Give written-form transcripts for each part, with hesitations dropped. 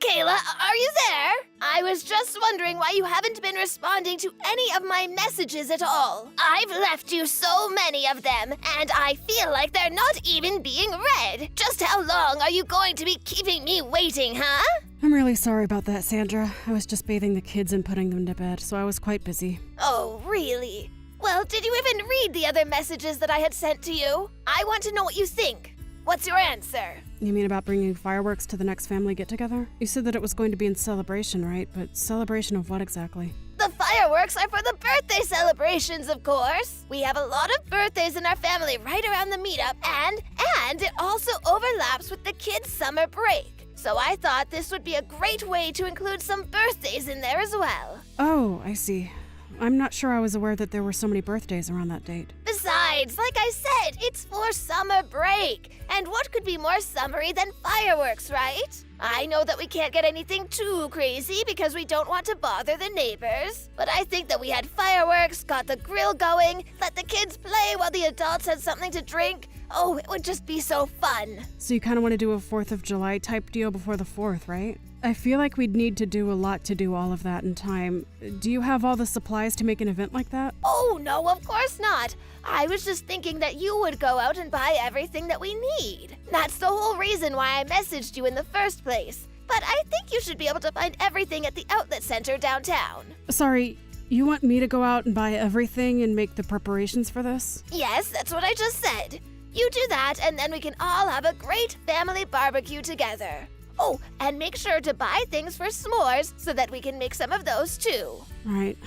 Kayla, are you there? I was just wondering why you haven't been responding to any of my messages at all. I've left you so many of them, and I feel like they're not even being read. Just how long are you going to be keeping me waiting, huh? I'm really sorry about that, Sandra. I was just bathing the kids and putting them to bed, so I was quite busy. Oh, really? Well, did you even read the other messages that I had sent to you? I want to know what you think. What's your answer? You mean about bringing fireworks to the next family get-together? You said that it was going to be in celebration, right? But celebration of what exactly? The fireworks are for the birthday celebrations, of course. We have a lot of birthdays in our family right around the meetup, and it also overlaps with the kids' summer break. So I thought this would be a great way to include some birthdays in there as well. Oh, I see. I'm not sure I was aware that there were so many birthdays around that date. Besides, like I said, it's for summer break. And what could be more summery than fireworks, right? I know that we can't get anything too crazy because we don't want to bother the neighbors. But I think that we had fireworks, got the grill going, let the kids play while the adults had something to drink. Oh, it would just be so fun. So you kind of want to do a 4th of July type deal before the 4th, right? I feel like we'd need to do a lot to do all of that in time. Do you have all the supplies to make an event like that? Oh, no, of course not. I was just thinking that you would go out and buy everything that we need. That's the whole reason why I messaged you in the first place. But I think you should be able to find everything at the outlet center downtown. Sorry, you want me to go out and buy everything and make the preparations for this? Yes, that's what I just said. You do that, and then we can all have a great family barbecue together. Oh, and make sure to buy things for s'mores so that we can make some of those too. Right.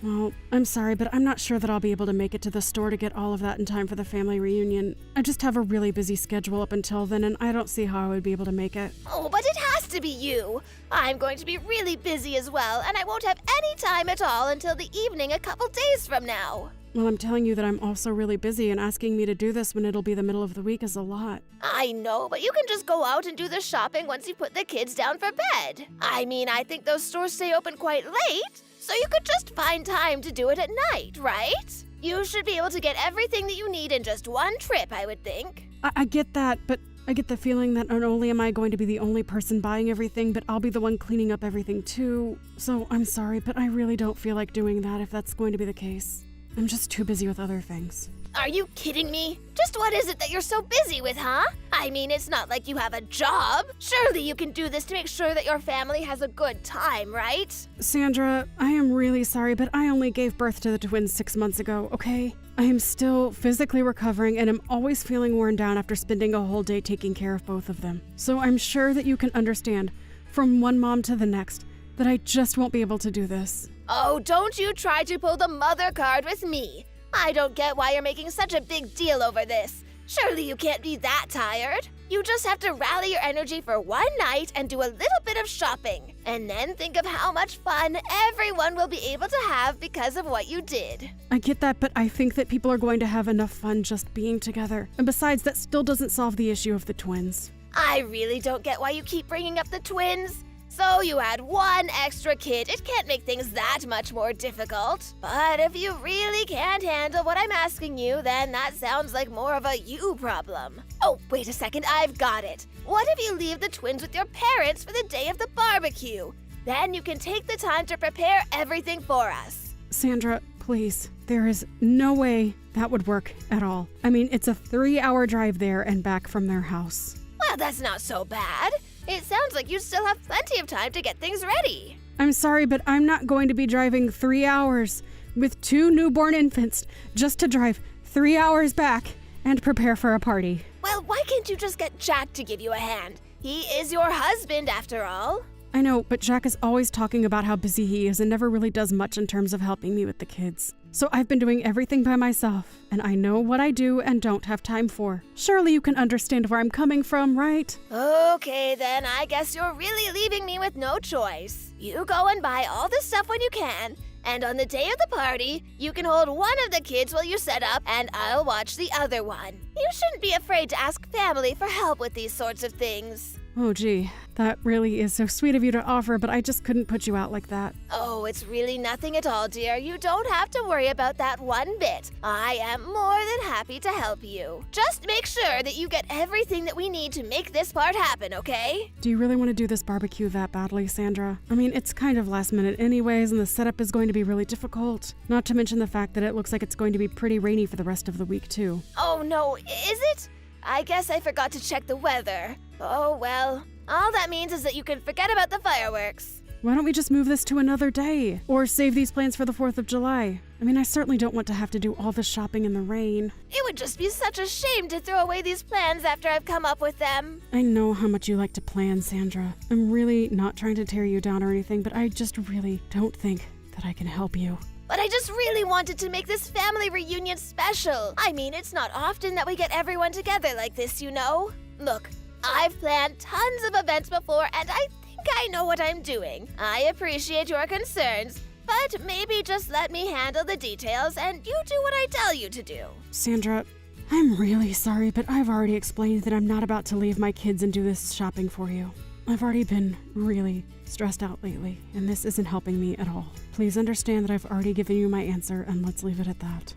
Well, I'm sorry, but I'm not sure that I'll be able to make it to the store to get all of that in time for the family reunion. I just have a really busy schedule up until then, and I don't see how I would be able to make it. Oh, but it has to be you. I'm going to be really busy as well, and I won't have any time at all until the evening a couple days from now. Well, I'm telling you that I'm also really busy, and asking me to do this when it'll be the middle of the week is a lot. I know, but you can just go out and do the shopping once you put the kids down for bed. I mean, I think those stores stay open quite late, so you could just find time to do it at night, right? You should be able to get everything that you need in just one trip, I would think. I get that, but I get the feeling that not only am I going to be the only person buying everything, but I'll be the one cleaning up everything too. So I'm sorry, but I really don't feel like doing that if that's going to be the case. I'm just too busy with other things. Are you kidding me? Just what is it that you're so busy with, huh? I mean, it's not like you have a job. Surely you can do this to make sure that your family has a good time, right? Sandra, I am really sorry, but I only gave birth to the twins 6 months ago, okay? I am still physically recovering and am always feeling worn down after spending a whole day taking care of both of them. So I'm sure that you can understand, from one mom to the next, that I just won't be able to do this. Oh, don't you try to pull the mother card with me. I don't get why you're making such a big deal over this. Surely you can't be that tired. You just have to rally your energy for one night and do a little bit of shopping. And then think of how much fun everyone will be able to have because of what you did. I get that, but I think that people are going to have enough fun just being together. And besides, that still doesn't solve the issue of the twins. I really don't get why you keep bringing up the twins. So you had one extra kid. It can't make things that much more difficult. But if you really can't handle what I'm asking you, then that sounds like more of a you problem. Oh, wait a second, I've got it. What if you leave the twins with your parents for the day of the barbecue? Then you can take the time to prepare everything for us. Sandra, please. There is no way that would work at all. I mean, it's a 3-hour drive there and back from their house. Well, that's not so bad. It sounds like you still have plenty of time to get things ready. I'm sorry, but I'm not going to be driving 3 hours with 2 newborn infants just to drive 3 hours back and prepare for a party. Well, why can't you just get Jack to give you a hand? He is your husband, after all. I know, but Jack is always talking about how busy he is and never really does much in terms of helping me with the kids. So I've been doing everything by myself, and I know what I do and don't have time for. Surely you can understand where I'm coming from, right? Okay, then I guess you're really leaving me with no choice. You go and buy all the stuff when you can, and on the day of the party, you can hold one of the kids while you set up, and I'll watch the other one. You shouldn't be afraid to ask family for help with these sorts of things. Oh, gee. That really is so sweet of you to offer, but I just couldn't put you out like that. Oh, it's really nothing at all, dear. You don't have to worry about that one bit. I am more than happy to help you. Just make sure that you get everything that we need to make this part happen, okay? Do you really want to do this barbecue that badly, Sandra? I mean, it's kind of last minute anyways, and the setup is going to be really difficult. Not to mention the fact that it looks like it's going to be pretty rainy for the rest of the week, too. Oh, no, is it? I guess I forgot to check the weather. Oh, well. All that means is that you can forget about the fireworks. Why don't we just move this to another day? Or save these plans for the 4th of July? I mean, I certainly don't want to have to do all this shopping in the rain. It would just be such a shame to throw away these plans after I've come up with them. I know how much you like to plan, Sandra. I'm really not trying to tear you down or anything, but I just really don't think that I can help you. But I just really wanted to make this family reunion special. I mean, it's not often that we get everyone together like this, you know? Look, I've planned tons of events before, and I think I know what I'm doing. I appreciate your concerns, but maybe just let me handle the details and you do what I tell you to do. Sandra, I'm really sorry, but I've already explained that I'm not about to leave my kids and do this shopping for you. I've already been really stressed out lately, and this isn't helping me at all. Please understand that I've already given you my answer, and let's leave it at that.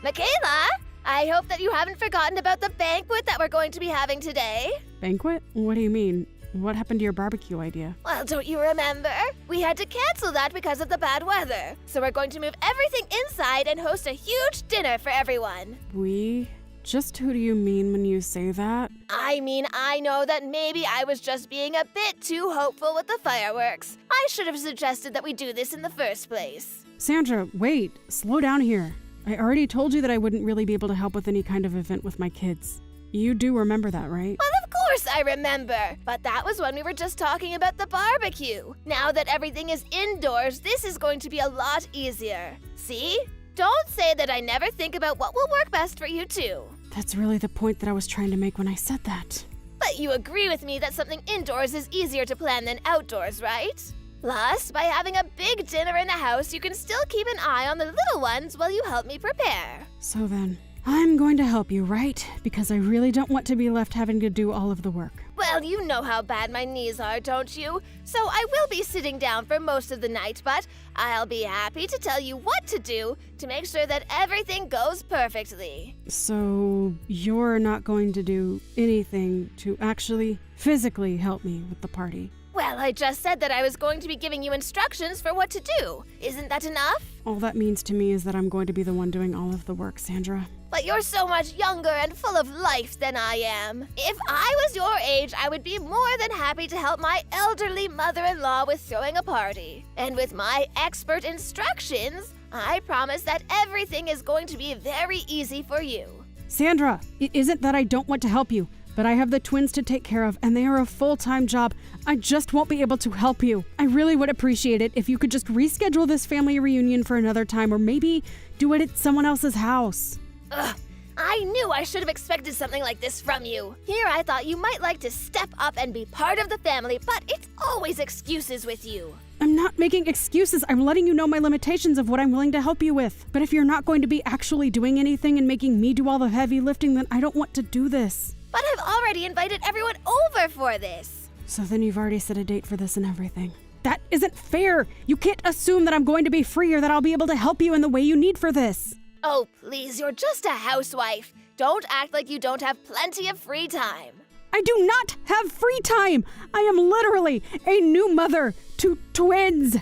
Michaela, I hope that you haven't forgotten about the banquet that we're going to be having today. Banquet? What do you mean? What happened to your barbecue idea? Well, don't you remember? We had to cancel that because of the bad weather. So we're going to move everything inside and host a huge dinner for everyone. We? Just who do you mean when you say that? I mean, I know that maybe I was just being a bit too hopeful with the fireworks. I should have suggested that we do this in the first place. Sandra, wait. Slow down here. I already told you that I wouldn't really be able to help with any kind of event with my kids. You do remember that, right? Well, of course I remember. But that was when we were just talking about the barbecue. Now that everything is indoors, this is going to be a lot easier. See? Don't say that I never think about what will work best for you, too. That's really the point that I was trying to make when I said that. But you agree with me that something indoors is easier to plan than outdoors, right? Plus, by having a big dinner in the house, you can still keep an eye on the little ones while you help me prepare. So then, I'm going to help you, right? Because I really don't want to be left having to do all of the work. Well, you know how bad my knees are, don't you? So I will be sitting down for most of the night, but I'll be happy to tell you what to do to make sure that everything goes perfectly. So you're not going to do anything to actually physically help me with the party? Well, I just said that I was going to be giving you instructions for what to do. Isn't that enough? All that means to me is that I'm going to be the one doing all of the work, Sandra. But you're so much younger and full of life than I am. If I was your age, I would be more than happy to help my elderly mother-in-law with throwing a party. And with my expert instructions, I promise that everything is going to be very easy for you. Sandra, it isn't that I don't want to help you, but I have the twins to take care of, and they are a full-time job. I just won't be able to help you. I really would appreciate it if you could just reschedule this family reunion for another time, or maybe do it at someone else's house. Ugh, I knew I should have expected something like this from you. Here I thought you might like to step up and be part of the family, but it's always excuses with you. I'm not making excuses. I'm letting you know my limitations of what I'm willing to help you with. But if you're not going to be actually doing anything and making me do all the heavy lifting, then I don't want to do this. But I've already invited everyone over for this. So then you've already set a date for this and everything. That isn't fair. You can't assume that I'm going to be free or that I'll be able to help you in the way you need for this. Oh, please, you're just a housewife. Don't act like you don't have plenty of free time. I do not have free time. I am literally a new mother to twins.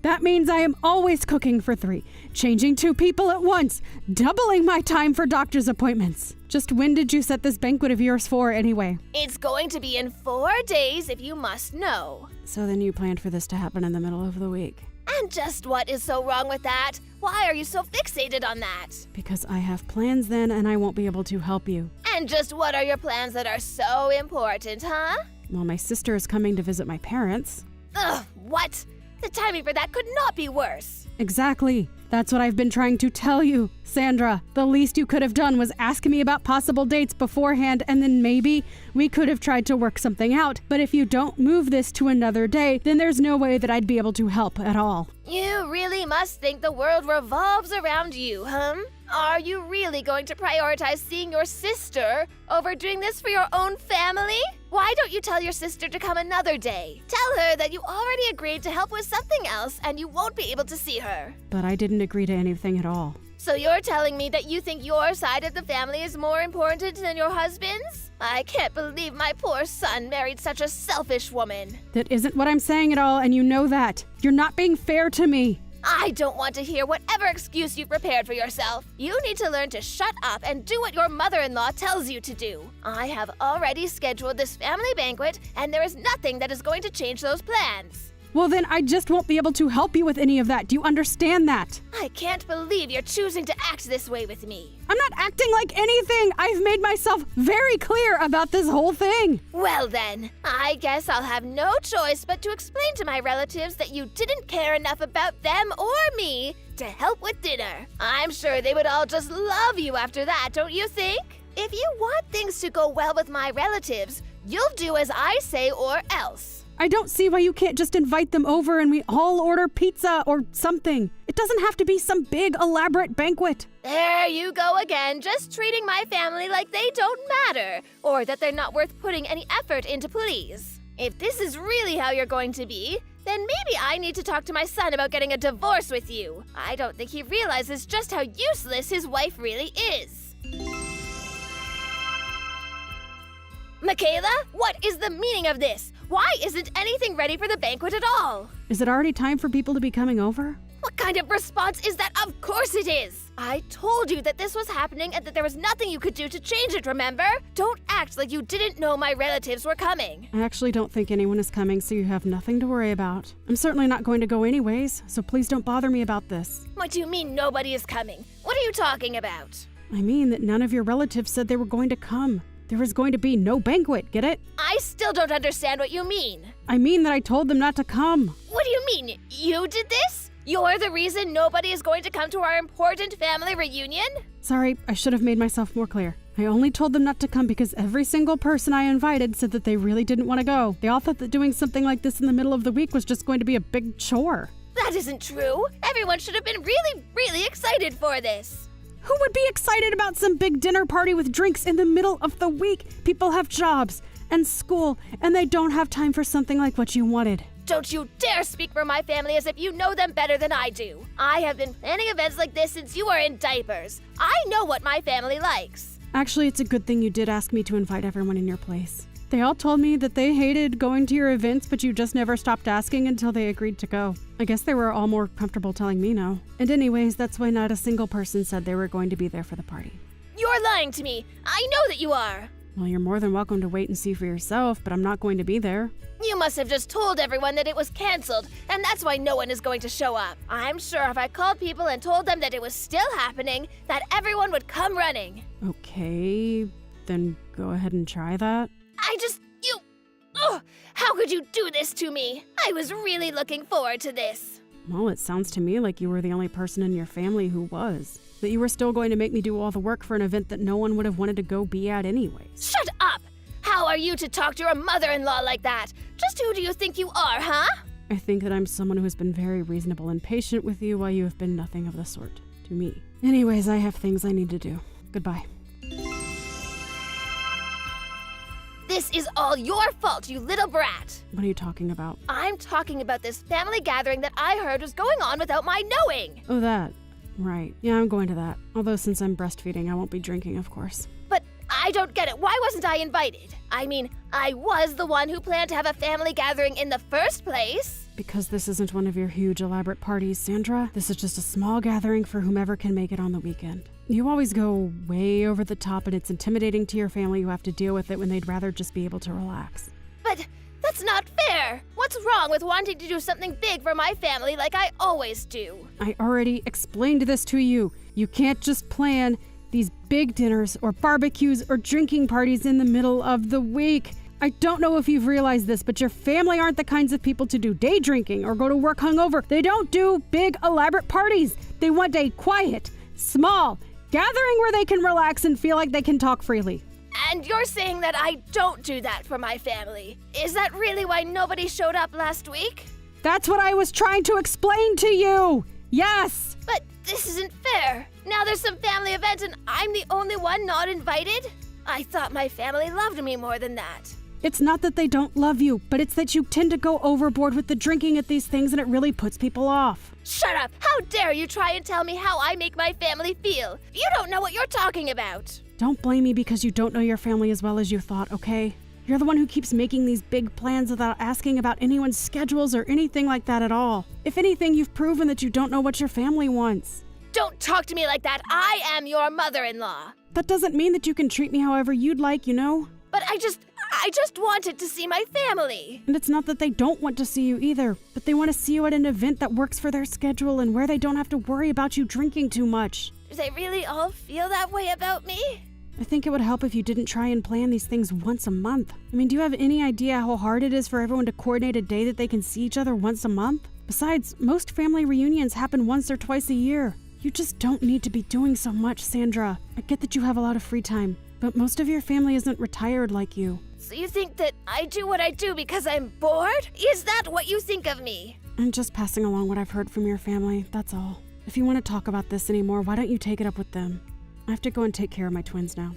That means I am always cooking for 3, changing 2 people at once, doubling my time for doctor's appointments. Just when did you set this banquet of yours for anyway? It's going to be in 4 days if you must know. So then you planned for this to happen in the middle of the week. And just what is so wrong with that? Why are you so fixated on that? Because I have plans then and I won't be able to help you. And just what are your plans that are so important, huh? Well, my sister is coming to visit my parents. Ugh, what? The timing for that could not be worse. Exactly. That's what I've been trying to tell you, Sandra. The least you could have done was ask me about possible dates beforehand, and then maybe we could have tried to work something out. But if you don't move this to another day, then there's no way that I'd be able to help at all. You really must think the world revolves around you, huh? Are you really going to prioritize seeing your sister over doing this for your own family? Why don't you tell your sister to come another day? Tell her that you already agreed to help with something else and you won't be able to see her. But I didn't agree to anything at all. So you're telling me that you think your side of the family is more important than your husband's? I can't believe my poor son married such a selfish woman. That isn't what I'm saying at all, and you know that. You're not being fair to me. I don't want to hear whatever excuse you've prepared for yourself. You need to learn to shut up and do what your mother-in-law tells you to do. I have already scheduled this family banquet, and there is nothing that is going to change those plans. Well, then I just won't be able to help you with any of that. Do you understand that? I can't believe you're choosing to act this way with me. I'm not acting like anything. I've made myself very clear about this whole thing. Well then, I guess I'll have no choice but to explain to my relatives that you didn't care enough about them or me to help with dinner. I'm sure they would all just love you after that, don't you think? If you want things to go well with my relatives, you'll do as I say or else. I don't see why you can't just invite them over and we all order pizza or something. It doesn't have to be some big, elaborate banquet. There you go again, just treating my family like they don't matter, or that they're not worth putting any effort into, please. If this is really how you're going to be, then maybe I need to talk to my son about getting a divorce with you. I don't think he realizes just how useless his wife really is. Michaela, what is the meaning of this? Why isn't anything ready for the banquet at all? Is it already time for people to be coming over? What kind of response is that? Of course it is! I told you that this was happening and that there was nothing you could do to change it, remember? Don't act like you didn't know my relatives were coming. I actually don't think anyone is coming, so you have nothing to worry about. I'm certainly not going to go anyways, so please don't bother me about this. What do you mean nobody is coming? What are you talking about? I mean that none of your relatives said they were going to come. There was going to be no banquet, get it? I still don't understand what you mean. I mean that I told them not to come. What do you mean? You did this? You're the reason nobody is going to come to our important family reunion? Sorry, I should have made myself more clear. I only told them not to come because every single person I invited said that they really didn't want to go. They all thought that doing something like this in the middle of the week was just going to be a big chore. That isn't true. Everyone should have been really excited for this. Who would be excited about some big dinner party with drinks in the middle of the week? People have jobs and school, and they don't have time for something like what you wanted. Don't you dare speak for my family as if you know them better than I do. I have been planning events like this since you were in diapers. I know what my family likes. Actually, it's a good thing you did ask me to invite everyone in your place. They all told me that they hated going to your events, but you just never stopped asking until they agreed to go. I guess they were all more comfortable telling me no. And anyways, that's why not a single person said they were going to be there for the party. You're lying to me. I know that you are. Well, you're more than welcome to wait and see for yourself, but I'm not going to be there. You must have just told everyone that it was canceled, and that's why no one is going to show up. I'm sure if I called people and told them that it was still happening, that everyone would come running. Okay, then go ahead and try that. Ugh, how could you do this to me? I was really looking forward to this. Well, it sounds to me like you were the only person in your family who was. That you were still going to make me do all the work for an event that no one would have wanted to go be at anyways. Shut up! How are you to talk to your mother-in-law like that? Just who do you think you are, huh? I think that I'm someone who has been very reasonable and patient with you while you have been nothing of the sort to me. Anyways, I have things I need to do. Goodbye. This is all your fault, you little brat. What are you talking about? I'm talking about this family gathering that I heard was going on without my knowing. Oh, that. Right. Yeah, I'm going to that. Although since I'm breastfeeding, I won't be drinking, of course. But I don't get it. Why wasn't I invited? I mean, I was the one who planned to have a family gathering in the first place. Because this isn't one of your huge elaborate parties, Sandra. This is just a small gathering for whomever can make it on the weekend. You always go way over the top and it's intimidating to your family who have to deal with it when they'd rather just be able to relax. But that's not fair. What's wrong with wanting to do something big for my family like I always do? I already explained this to you. You can't just plan these big dinners or barbecues or drinking parties in the middle of the week. I don't know if you've realized this, but your family aren't the kinds of people to do day drinking or go to work hungover. They don't do big, elaborate parties. They want a quiet, small gathering where they can relax and feel like they can talk freely. And you're saying that I don't do that for my family. Is that really why nobody showed up last week? That's what I was trying to explain to you. Yes! But this isn't fair. Now there's some family event and I'm the only one not invited? I thought my family loved me more than that. It's not that they don't love you, but it's that you tend to go overboard with the drinking at these things and it really puts people off. Shut up! How dare you try and tell me how I make my family feel? You don't know what you're talking about. Don't blame me because you don't know your family as well as you thought, okay? You're the one who keeps making these big plans without asking about anyone's schedules or anything like that at all. If anything, you've proven that you don't know what your family wants. Don't talk to me like that. I am your mother-in-law. That doesn't mean that you can treat me however you'd like, you know? But I just wanted to see my family. And it's not that they don't want to see you either, but they want to see you at an event that works for their schedule and where they don't have to worry about you drinking too much. Do they really all feel that way about me? I think it would help if you didn't try and plan these things once a month. I mean, do you have any idea how hard it is for everyone to coordinate a day that they can see each other once a month? Besides, most family reunions happen once or twice a year. You just don't need to be doing so much, Sandra. I get that you have a lot of free time, but most of your family isn't retired like you. So you think that I do what I do because I'm bored? Is that what you think of me? I'm just passing along what I've heard from your family, that's all. If you want to talk about this anymore, why don't you take it up with them? I have to go and take care of my twins now.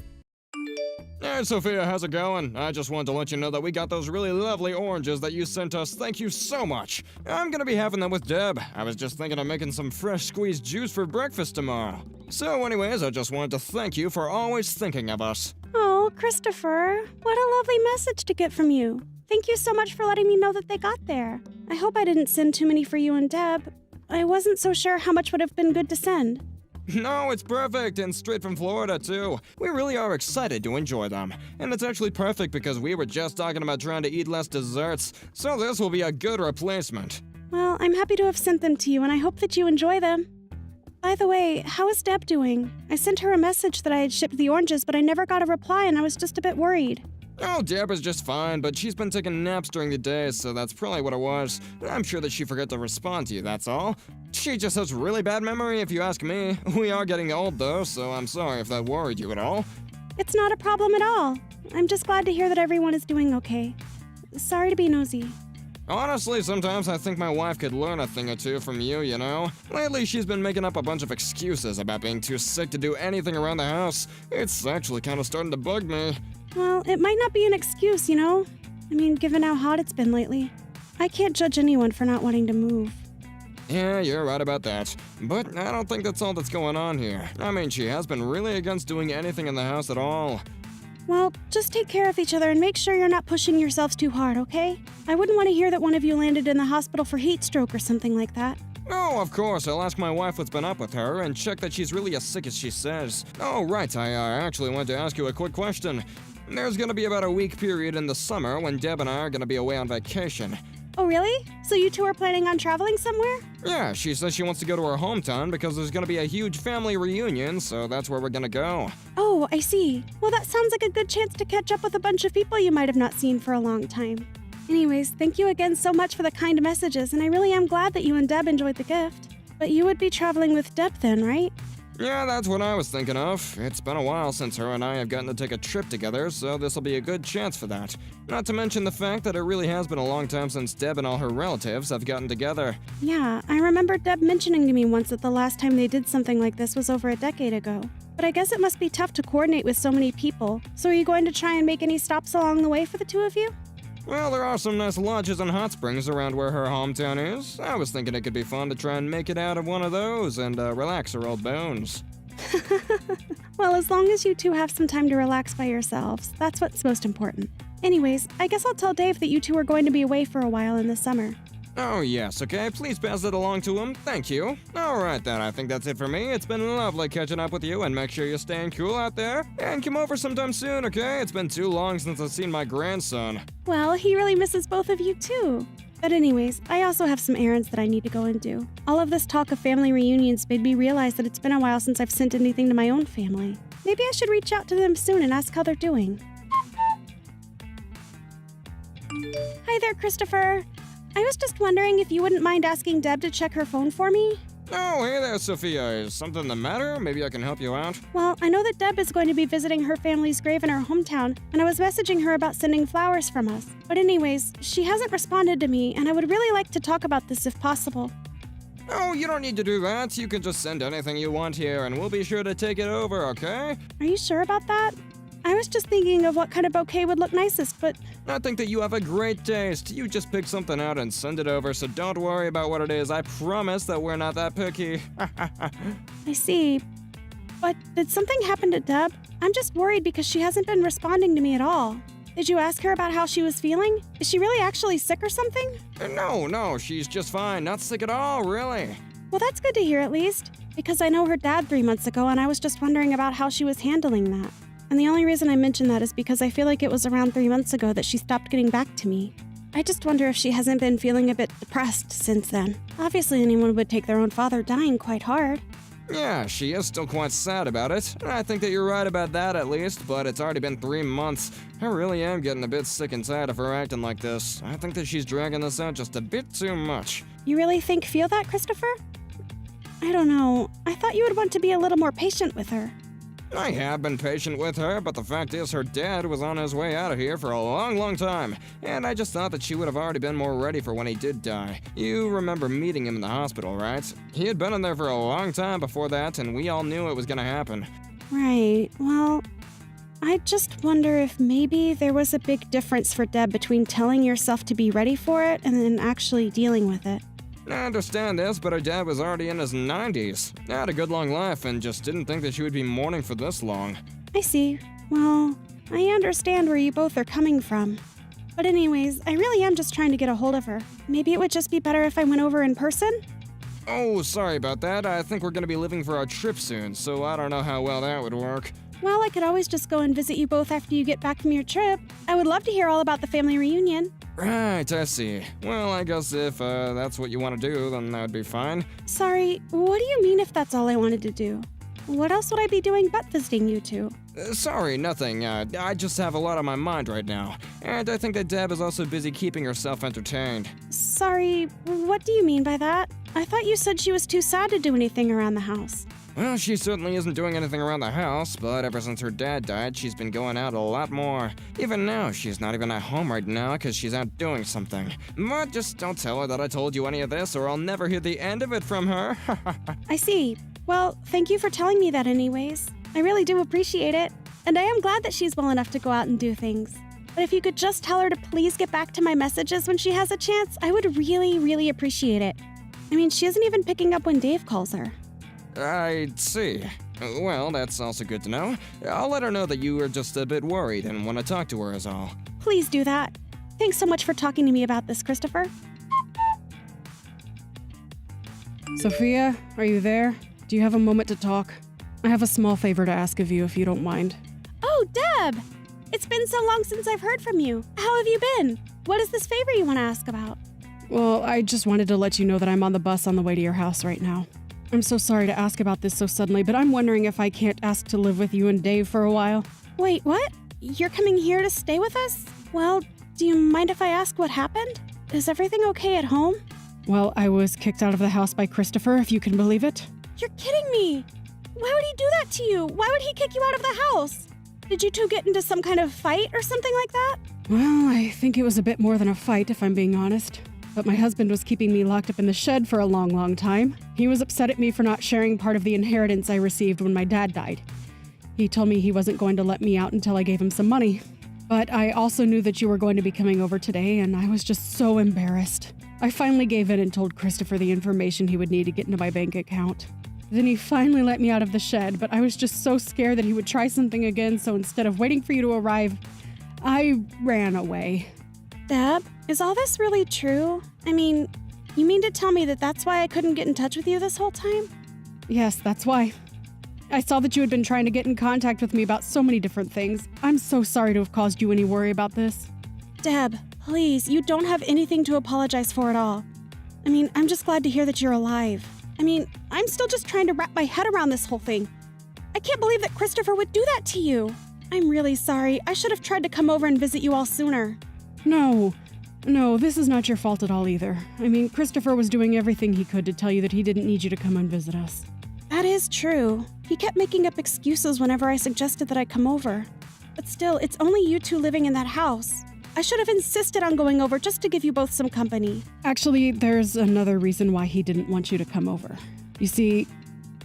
Hey, Sofia, how's it going? I just wanted to let you know that we got those really lovely oranges that you sent us. Thank you so much. I'm gonna be having them with Deb. I was just thinking of making some fresh squeezed juice for breakfast tomorrow. So anyways, I just wanted to thank you for always thinking of us. Oh, Christopher, what a lovely message to get from you. Thank you so much for letting me know that they got there. I hope I didn't send too many for you and Deb. I wasn't so sure how much would have been good to send. No, it's perfect, and straight from Florida, too. We really are excited to enjoy them. And it's actually perfect because we were just talking about trying to eat less desserts, so this will be a good replacement. Well, I'm happy to have sent them to you, and I hope that you enjoy them. By the way, how is Deb doing? I sent her a message that I had shipped the oranges, but I never got a reply, and I was just a bit worried. Oh, Deb is just fine, but she's been taking naps during the day, so that's probably what it was. I'm sure that she forgot to respond to you, that's all. She just has really bad memory, if you ask me. We are getting old, though, so I'm sorry if that worried you at all. It's not a problem at all. I'm just glad to hear that everyone is doing okay. Sorry to be nosy. Honestly, sometimes I think my wife could learn a thing or two from you, you know? Lately, she's been making up a bunch of excuses about being too sick to do anything around the house. It's actually kind of starting to bug me. Well, it might not be an excuse, you know? I mean, given how hot it's been lately. I can't judge anyone for not wanting to move. Yeah, you're right about that. But I don't think that's all that's going on here. I mean, she has been really against doing anything in the house at all. Well, just take care of each other and make sure you're not pushing yourselves too hard, okay? I wouldn't want to hear that one of you landed in the hospital for heat stroke or something like that. Oh, of course, I'll ask my wife what's been up with her and check that she's really as sick as she says. Oh, right, I actually wanted to ask you a quick question. There's gonna be about a week period in the summer when Deb and I are gonna be away on vacation. Oh, really? So you two are planning on traveling somewhere? Yeah, she says she wants to go to her hometown because there's gonna be a huge family reunion, so that's where we're gonna go. Oh, I see. Well, that sounds like a good chance to catch up with a bunch of people you might have not seen for a long time. Anyways, thank you again so much for the kind messages, and I really am glad that you and Deb enjoyed the gift. But you would be traveling with Deb then, right? Yeah, that's what I was thinking of. It's been a while since her and I have gotten to take a trip together, so this'll be a good chance for that. Not to mention the fact that it really has been a long time since Deb and all her relatives have gotten together. Yeah, I remember Deb mentioning to me once that the last time they did something like this was over a decade ago. But I guess it must be tough to coordinate with so many people. So are you going to try and make any stops along the way for the two of you? Well, there are some nice lodges and hot springs around where her hometown is. I was thinking it could be fun to try and make it out of one of those and relax her old bones. Well, as long as you two have some time to relax by yourselves, that's what's most important. Anyways, I guess I'll tell Dave that you two are going to be away for a while in the summer. Oh yes, okay, please pass it along to him. Thank you. Alright then, I think that's it for me. It's been lovely catching up with you, and make sure you're staying cool out there. And come over sometime soon, okay? It's been too long since I've seen my grandson. Well, he really misses both of you too. But anyways, I also have some errands that I need to go and do. All of this talk of family reunions made me realize that it's been a while since I've sent anything to my own family. Maybe I should reach out to them soon and ask how they're doing. Hi there, Christopher. I was just wondering if you wouldn't mind asking Deb to check her phone for me? Oh, hey there, Sofia. Is something the matter? Maybe I can help you out? Well, I know that Deb is going to be visiting her family's grave in her hometown, and I was messaging her about sending flowers from us. But anyways, she hasn't responded to me, and I would really like to talk about this if possible. Oh, you don't need to do that. You can just send anything you want here, and we'll be sure to take it over, okay? Are you sure about that? I was just thinking of what kind of bouquet would look nicest, but I think that you have a great taste. You just pick something out and send it over, so don't worry about what it is. I promise that we're not that picky. I see. But did something happen to Deb? I'm just worried because she hasn't been responding to me at all. Did you ask her about how she was feeling? Is she really actually sick or something? No, she's just fine. Not sick at all, really. Well, that's good to hear at least, because I know her dad 3 months ago and I was just wondering about how she was handling that. And the only reason I mention that is because I feel like it was around 3 months ago that she stopped getting back to me. I just wonder if she hasn't been feeling a bit depressed since then. Obviously, anyone would take their own father dying quite hard. Yeah, she is still quite sad about it. I think that you're right about that at least, but it's already been 3 months. I really am getting a bit sick and tired of her acting like this. I think that she's dragging this out just a bit too much. You really feel that, Christopher? I don't know. I thought you would want to be a little more patient with her. I have been patient with her, but the fact is her dad was on his way out of here for a long time, and I just thought that she would have already been more ready for when he did die. You remember meeting him in the hospital, right? He had been in there for a long time before that, and we all knew it was gonna happen. Right. Well, I just wonder if maybe there was a big difference for Deb between telling yourself to be ready for it and then actually dealing with it. I understand this, but her dad was already in his 90s. Had a good long life and just didn't think that she would be mourning for this long. I see. Well, I understand where you both are coming from. But anyways, I really am just trying to get a hold of her. Maybe it would just be better if I went over in person? Oh, sorry about that. I think we're gonna be leaving for our trip soon, so I don't know how well that would work. Well, I could always just go and visit you both after you get back from your trip. I would love to hear all about the family reunion. Right, I see. Well, I guess if that's what you want to do, then that would be fine. Sorry, what do you mean if that's all I wanted to do? What else would I be doing but visiting you two? Sorry, nothing. I just have a lot on my mind right now. And I think that Deb is also busy keeping herself entertained. Sorry, what do you mean by that? I thought you said she was too sad to do anything around the house. Well, she certainly isn't doing anything around the house, but ever since her dad died, she's been going out a lot more. Even now, she's not even at home right now because she's out doing something. But just don't tell her that I told you any of this or I'll never hear the end of it from her. I see. Well, thank you for telling me that anyways. I really do appreciate it. And I am glad that she's well enough to go out and do things. But if you could just tell her to please get back to my messages when she has a chance, I would really appreciate it. I mean, she isn't even picking up when Dave calls her. I see. Well, that's also good to know. I'll let her know that you were just a bit worried and want to talk to her is all. Please do that. Thanks so much for talking to me about this, Christopher. Sofia, are you there? Do you have a moment to talk? I have a small favor to ask of you if you don't mind. Oh, Deb! It's been so long since I've heard from you. How have you been? What is this favor you want to ask about? Well, I just wanted to let you know that I'm on the bus on the way to your house right now. I'm so sorry to ask about this so suddenly, but I'm wondering if I can't ask to live with you and Dave for a while. Wait, what? You're coming here to stay with us? Well, do you mind if I ask what happened? Is everything okay at home? Well, I was kicked out of the house by Christopher, if you can believe it. You're kidding me! Why would he do that to you? Why would he kick you out of the house? Did you two get into some kind of fight or something like that? Well, I think it was a bit more than a fight, if I'm being honest. But my husband was keeping me locked up in the shed for a long time. He was upset at me for not sharing part of the inheritance I received when my dad died. He told me he wasn't going to let me out until I gave him some money. But I also knew that you were going to be coming over today, and I was just so embarrassed. I finally gave in and told Christopher the information he would need to get into my bank account. Then he finally let me out of the shed, but I was just so scared that he would try something again, so instead of waiting for you to arrive, I ran away. Deb, is all this really true? I mean, you mean to tell me that that's why I couldn't get in touch with you this whole time? Yes, that's why. I saw that you had been trying to get in contact with me about so many different things. I'm so sorry to have caused you any worry about this. Deb, please, you don't have anything to apologize for at all. I mean, I'm just glad to hear that you're alive. I mean, I'm still just trying to wrap my head around this whole thing. I can't believe that Christopher would do that to you. I'm really sorry. I should have tried to come over and visit you all sooner. No, this is not your fault at all either. I mean, Christopher was doing everything he could to tell you that he didn't need you to come and visit us. That is true. He kept making up excuses whenever I suggested that I come over. But still, it's only you two living in that house. I should have insisted on going over just to give you both some company. Actually, there's another reason why he didn't want you to come over. You see,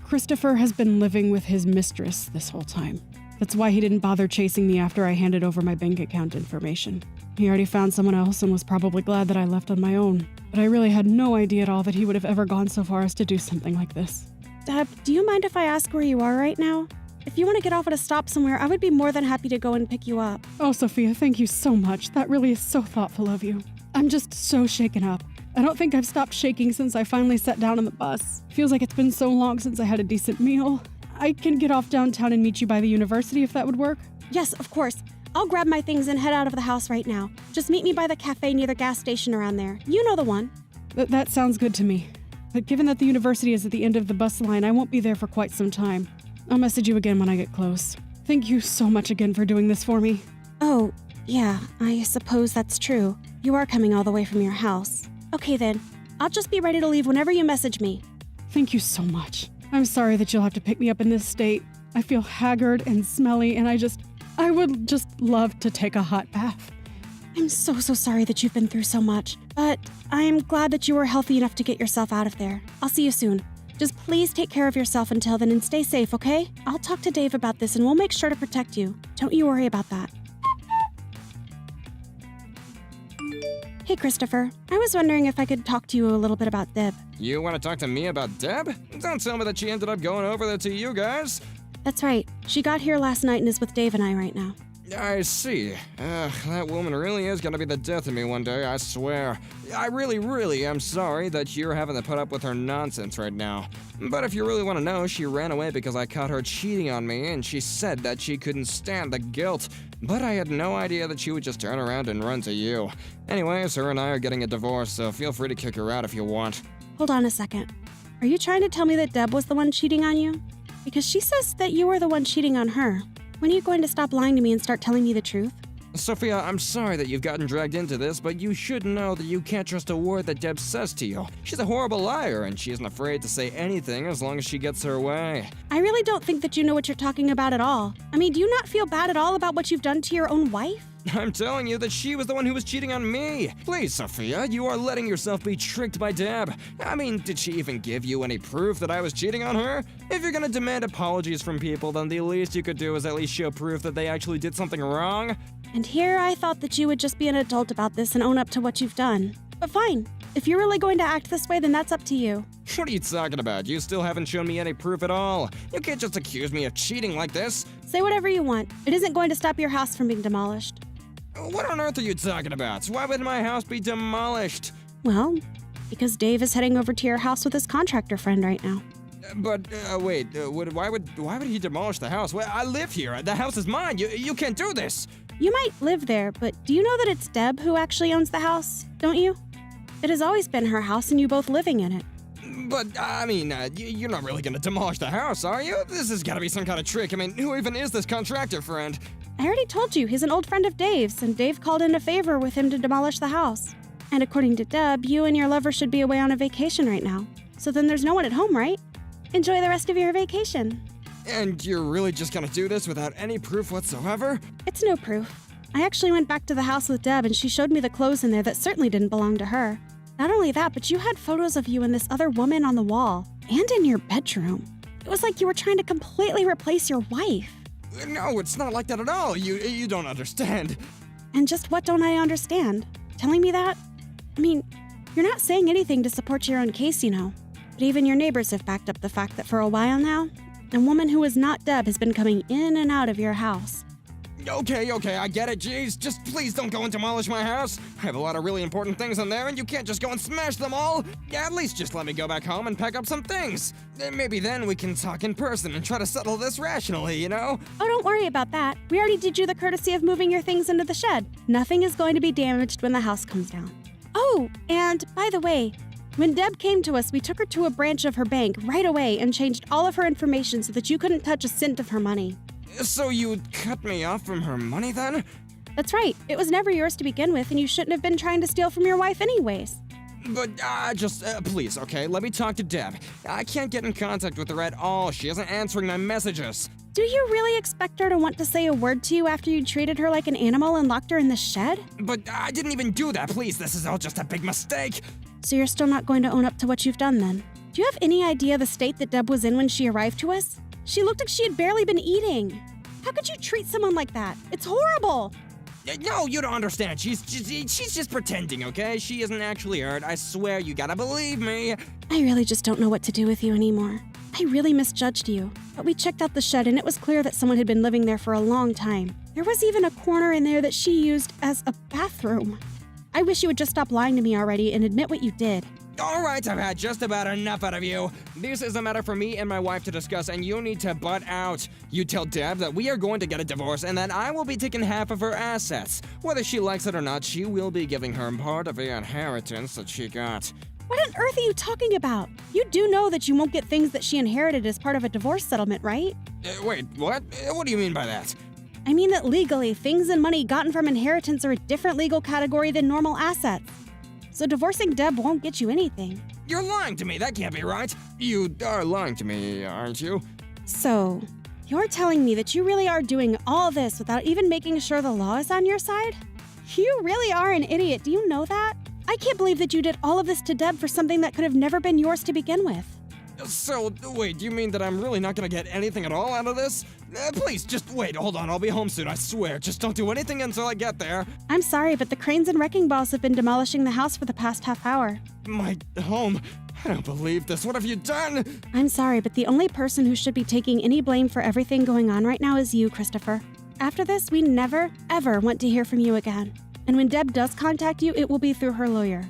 Christopher has been living with his mistress this whole time. That's why he didn't bother chasing me after I handed over my bank account information. He already found someone else and was probably glad that I left on my own. But I really had no idea at all that he would have ever gone so far as to do something like this. Deb, do you mind if I ask where you are right now? If you want to get off at a stop somewhere, I would be more than happy to go and pick you up. Oh, Sophia, thank you so much. That really is so thoughtful of you. I'm just so shaken up. I don't think I've stopped shaking since I finally sat down on the bus. Feels like it's been so long since I had a decent meal. I can get off downtown and meet you by the university if that would work. Yes, of course. I'll grab my things and head out of the house right now. Just meet me by the cafe near the gas station around there. You know the one. That sounds good to me. But given that the university is at the end of the bus line, I won't be there for quite some time. I'll message you again when I get close. Thank you so much again for doing this for me. Oh, yeah, I suppose that's true. You are coming all the way from your house. Okay then, I'll just be ready to leave whenever you message me. Thank you so much. I'm sorry that you'll have to pick me up in this state. I feel haggard and smelly, and I would just love to take a hot bath. I'm so sorry that you've been through so much, but I'm glad that you were healthy enough to get yourself out of there. I'll see you soon. Just please take care of yourself until then and stay safe, okay? I'll talk to Dave about this and we'll make sure to protect you. Don't you worry about that. Hey, Christopher. I was wondering if I could talk to you a little bit about Deb. You want to talk to me about Deb? Don't tell me that she ended up going over there to you guys. That's right. She got here last night and is with Dave and I right now. I see. That woman really is gonna be the death of me one day, I swear. I really am sorry that you're having to put up with her nonsense right now. But if you really want to know, she ran away because I caught her cheating on me, and she said that she couldn't stand the guilt. But I had no idea that she would just turn around and run to you. Anyways, her and I are getting a divorce, so feel free to kick her out if you want. Hold on a second. Are you trying to tell me that Deb was the one cheating on you? Because she says that you were the one cheating on her. When are you going to stop lying to me and start telling me the truth? Sophia, I'm sorry that you've gotten dragged into this, but you should know that you can't trust a word that Deb says to you. She's a horrible liar, and she isn't afraid to say anything as long as she gets her way. I really don't think that you know what you're talking about at all. I mean, do you not feel bad at all about what you've done to your own wife? I'm telling you that she was the one who was cheating on me. Please, Sophia, you are letting yourself be tricked by Deb. I mean, did she even give you any proof that I was cheating on her? If you're gonna demand apologies from people, then the least you could do is at least show proof that they actually did something wrong. And here I thought that you would just be an adult about this and own up to what you've done. But fine. If you're really going to act this way, then that's up to you. What are you talking about? You still haven't shown me any proof at all. You can't just accuse me of cheating like this. Say whatever you want. It isn't going to stop your house from being demolished. What on earth are you talking about? Why would my house be demolished? Well, because Dave is heading over to your house with his contractor friend right now. But wait, why would he demolish the house? Well, I live here. The house is mine. You can't do this. You might live there, but do you know that it's Deb who actually owns the house? Don't you? It has always been her house and you both living in it. But, I mean, you're not really gonna demolish the house, are you? This has gotta be some kind of trick. I mean, who even is this contractor friend? I already told you, he's an old friend of Dave's, and Dave called in a favor with him to demolish the house. And according to Deb, you and your lover should be away on a vacation right now. So then there's no one at home, right? Enjoy the rest of your vacation. And you're really just gonna do this without any proof whatsoever? It's no proof. I actually went back to the house with Deb and she showed me the clothes in there that certainly didn't belong to her. Not only that, but you had photos of you and this other woman on the wall, and in your bedroom. It was like you were trying to completely replace your wife. No, it's not like that at all. You don't understand. And just what don't I understand? Telling me that? I mean, you're not saying anything to support your own case, you know. But even your neighbors have backed up the fact that for a while now, a woman who is not Deb has been coming in and out of your house. Okay, I get it, jeez. Just please don't go and demolish my house. I have a lot of really important things in there, and you can't just go and smash them all. Yeah, at least just let me go back home and pack up some things. Maybe then we can talk in person and try to settle this rationally, you know? Oh, don't worry about that. We already did you the courtesy of moving your things into the shed. Nothing is going to be damaged when the house comes down. Oh, and by the way, when Deb came to us, we took her to a branch of her bank right away and changed all of her information so that you couldn't touch a cent of her money. So you cut me off from her money then? That's right. It was never yours to begin with, and you shouldn't have been trying to steal from your wife anyways. But, please, okay? Let me talk to Deb. I can't get in contact with her at all. She isn't answering my messages. Do you really expect her to want to say a word to you after you treated her like an animal and locked her in the shed? But I didn't even do that, please. This is all just a big mistake. So you're still not going to own up to what you've done then? Do you have any idea the state that Deb was in when she arrived to us? She looked like she had barely been eating. How could you treat someone like that? It's horrible. No, you don't understand. She's just pretending, okay? She isn't actually hurt. I swear, you gotta believe me. I really just don't know what to do with you anymore. I really misjudged you. But we checked out the shed and it was clear that someone had been living there for a long time. There was even a corner in there that she used as a bathroom. I wish you would just stop lying to me already and admit what you did. All right, I've had just about enough out of you. This is a matter for me and my wife to discuss, and you need to butt out. You tell Deb that we are going to get a divorce and that I will be taking half of her assets. Whether she likes it or not, she will be giving her part of the inheritance that she got. What on earth are you talking about? You do know that you won't get things that she inherited as part of a divorce settlement, right? Wait, what? What do you mean by that? I mean that legally, things and money gotten from inheritance are a different legal category than normal assets. So divorcing Deb won't get you anything. You're lying to me. That can't be right. You are lying to me, aren't you? So, you're telling me that you really are doing all this without even making sure the law is on your side? You really are an idiot. Do you know that? I can't believe that you did all of this to Deb for something that could have never been yours to begin with. So, wait, do you mean that I'm really not gonna get anything at all out of this? Please, just wait, hold on, I'll be home soon, I swear. Just don't do anything until I get there. I'm sorry, but the cranes and wrecking balls have been demolishing the house for the past half hour. My home? I don't believe this. What have you done? I'm sorry, but the only person who should be taking any blame for everything going on right now is you, Christopher. After this, we never, ever want to hear from you again. And when Deb does contact you, it will be through her lawyer.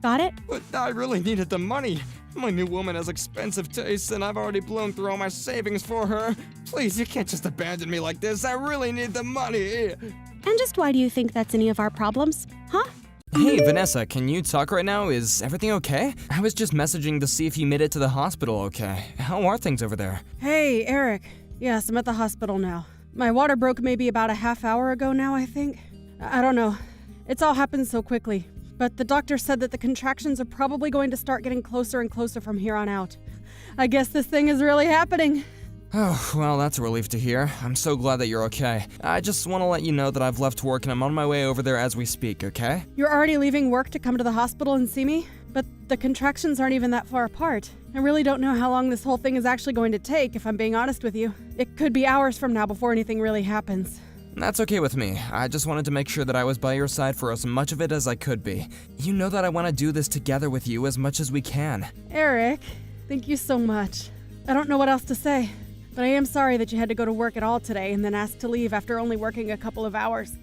Got it? But I really needed the money. My new woman has expensive tastes, and I've already blown through all my savings for her. Please, you can't just abandon me like this. I really need the money. And just why do you think that's any of our problems? Huh? Hey, Vanessa, can you talk right now? Is everything okay? I was just messaging to see if you made it to the hospital okay. How are things over there? Hey, Eric. Yes, I'm at the hospital now. My water broke maybe about a half hour ago now, I think. I don't know. It's all happened so quickly. But the doctor said that the contractions are probably going to start getting closer and closer from here on out. I guess this thing is really happening. Oh, well, that's a relief to hear. I'm so glad that you're okay. I just want to let you know that I've left work and I'm on my way over there as we speak, okay? You're already leaving work to come to the hospital and see me? But the contractions aren't even that far apart. I really don't know how long this whole thing is actually going to take, if I'm being honest with you. It could be hours from now before anything really happens. That's okay with me. I just wanted to make sure that I was by your side for as much of it as I could be. You know that I want to do this together with you as much as we can. Eric, thank you so much. I don't know what else to say, but I am sorry that you had to go to work at all today and then asked to leave after only working a couple of hours.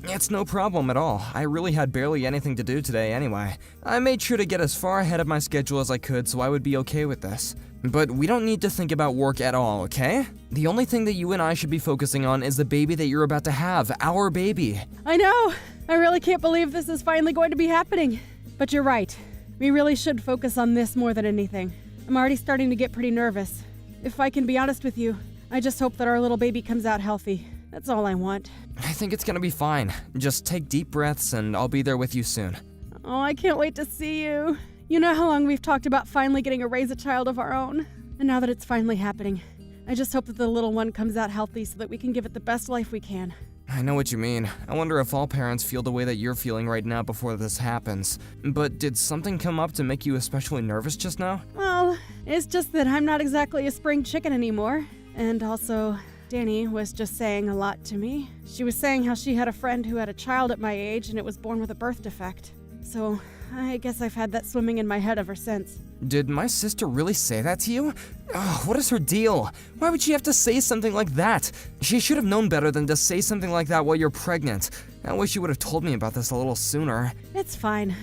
It's no problem at all. I really had barely anything to do today anyway. I made sure to get as far ahead of my schedule as I could so I would be okay with this. But we don't need to think about work at all, okay? The only thing that you and I should be focusing on is the baby that you're about to have, our baby. I know! I really can't believe this is finally going to be happening. But you're right. We really should focus on this more than anything. I'm already starting to get pretty nervous. If I can be honest with you, I just hope that our little baby comes out healthy. That's all I want. I think it's gonna be fine. Just take deep breaths and I'll be there with you soon. Oh, I can't wait to see you. You know how long we've talked about finally getting to raise a child of our own? And now that it's finally happening, I just hope that the little one comes out healthy so that we can give it the best life we can. I know what you mean. I wonder if all parents feel the way that you're feeling right now before this happens. But did something come up to make you especially nervous just now? Well, it's just that I'm not exactly a spring chicken anymore. And also, Dani was just saying a lot to me. She was saying how she had a friend who had a child at my age and it was born with a birth defect. So, I guess I've had that swimming in my head ever since. Did my sister really say that to you? Oh, what is her deal? Why would she have to say something like that? She should have known better than to say something like that while you're pregnant. I wish you would have told me about this a little sooner. It's fine.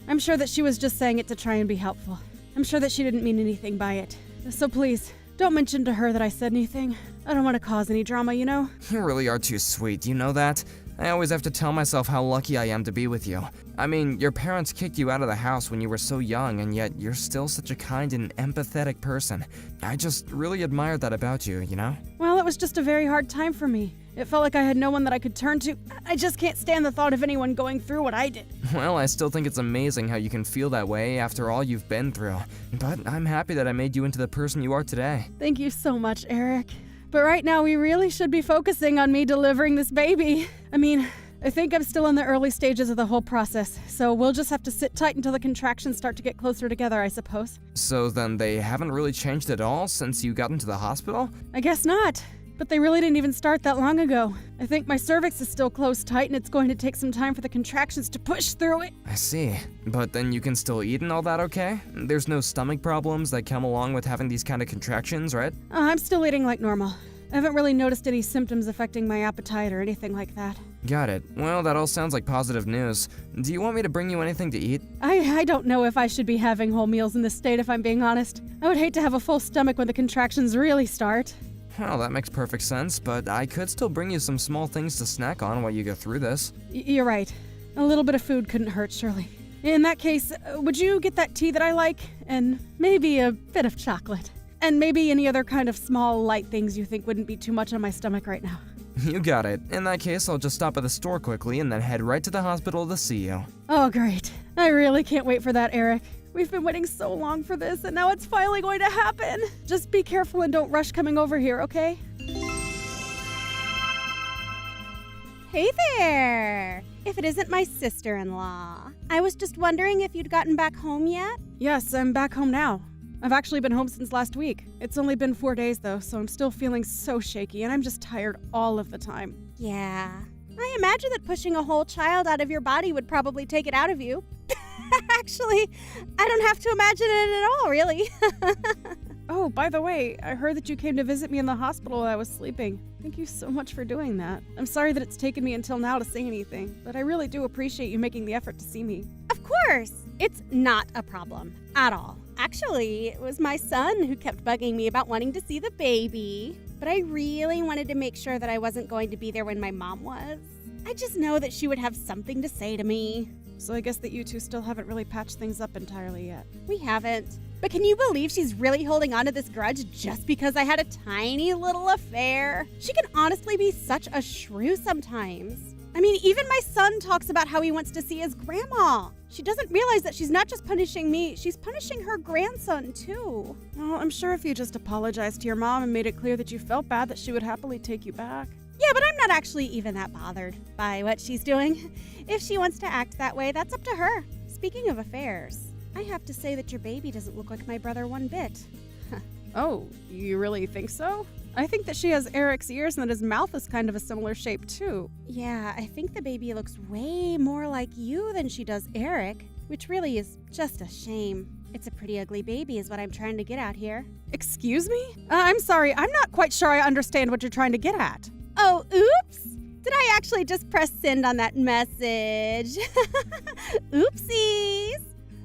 I'm sure that she was just saying it to try and be helpful. I'm sure that she didn't mean anything by it. So please, don't mention to her that I said anything. I don't want to cause any drama, you know? You really are too sweet, you know that? I always have to tell myself how lucky I am to be with you. I mean, your parents kicked you out of the house when you were so young, and yet you're still such a kind and empathetic person. I just really admired that about you, you know? Well, it was just a very hard time for me. It felt like I had no one that I could turn to. I just can't stand the thought of anyone going through what I did. Well, I still think it's amazing how you can feel that way after all you've been through. But I'm happy that I made you into the person you are today. Thank you so much, Eric. But right now, we really should be focusing on me delivering this baby. I think I'm still in the early stages of the whole process, so we'll just have to sit tight until the contractions start to get closer together, I suppose. So then they haven't really changed at all since you got into the hospital? I guess not. But they really didn't even start that long ago. I think my cervix is still closed tight and it's going to take some time for the contractions to push through it. I see. But then you can still eat and all that, okay? There's no stomach problems that come along with having these kind of contractions, right? I'm still eating like normal. I haven't really noticed any symptoms affecting my appetite or anything like that. Got it. Well, that all sounds like positive news. Do you want me to bring you anything to eat? I don't know if I should be having whole meals in this state, if I'm being honest. I would hate to have a full stomach when the contractions really start. Well, that makes perfect sense, but I could still bring you some small things to snack on while you go through this. You're right. A little bit of food couldn't hurt, surely. In that case, would you get that tea that I like? And maybe a bit of chocolate. And maybe any other kind of small, light things you think wouldn't be too much on my stomach right now. You got it. In that case, I'll just stop at the store quickly and then head right to the hospital to see you. Oh, great. I really can't wait for that, Eric. We've been waiting so long for this, and now it's finally going to happen. Just be careful and don't rush coming over here, okay? Hey there! If it isn't my sister-in-law. I was just wondering if you'd gotten back home yet? Yes, I'm back home now. I've actually been home since last week. It's only been 4 days, though, so I'm still feeling so shaky, and I'm just tired all of the time. Yeah. I imagine that pushing a whole child out of your body would probably take it out of you. Actually, I don't have to imagine it at all, really. Oh, by the way, I heard that you came to visit me in the hospital while I was sleeping. Thank you so much for doing that. I'm sorry that it's taken me until now to say anything, but I really do appreciate you making the effort to see me. Of course! It's not a problem at all. Actually, it was my son who kept bugging me about wanting to see the baby. But I really wanted to make sure that I wasn't going to be there when my mom was. I just know that she would have something to say to me. So I guess that you two still haven't really patched things up entirely yet. We haven't. But can you believe she's really holding on to this grudge just because I had a tiny little affair? She can honestly be such a shrew sometimes. I mean, even my son talks about how he wants to see his grandma. She doesn't realize that she's not just punishing me, she's punishing her grandson too. Well, I'm sure if you just apologized to your mom and made it clear that you felt bad, that she would happily take you back. Yeah, but I'm not actually even that bothered by what she's doing. If she wants to act that way, that's up to her. Speaking of affairs, I have to say that your baby doesn't look like my brother one bit. Oh, you really think so? I think that she has Eric's ears and that his mouth is kind of a similar shape too. Yeah, I think the baby looks way more like you than she does Eric, which really is just a shame. It's a pretty ugly baby is what I'm trying to get at here. Excuse me? I'm sorry, I'm not quite sure I understand what you're trying to get at. Oh, oops! Did I actually just press send on that message? Oopsies!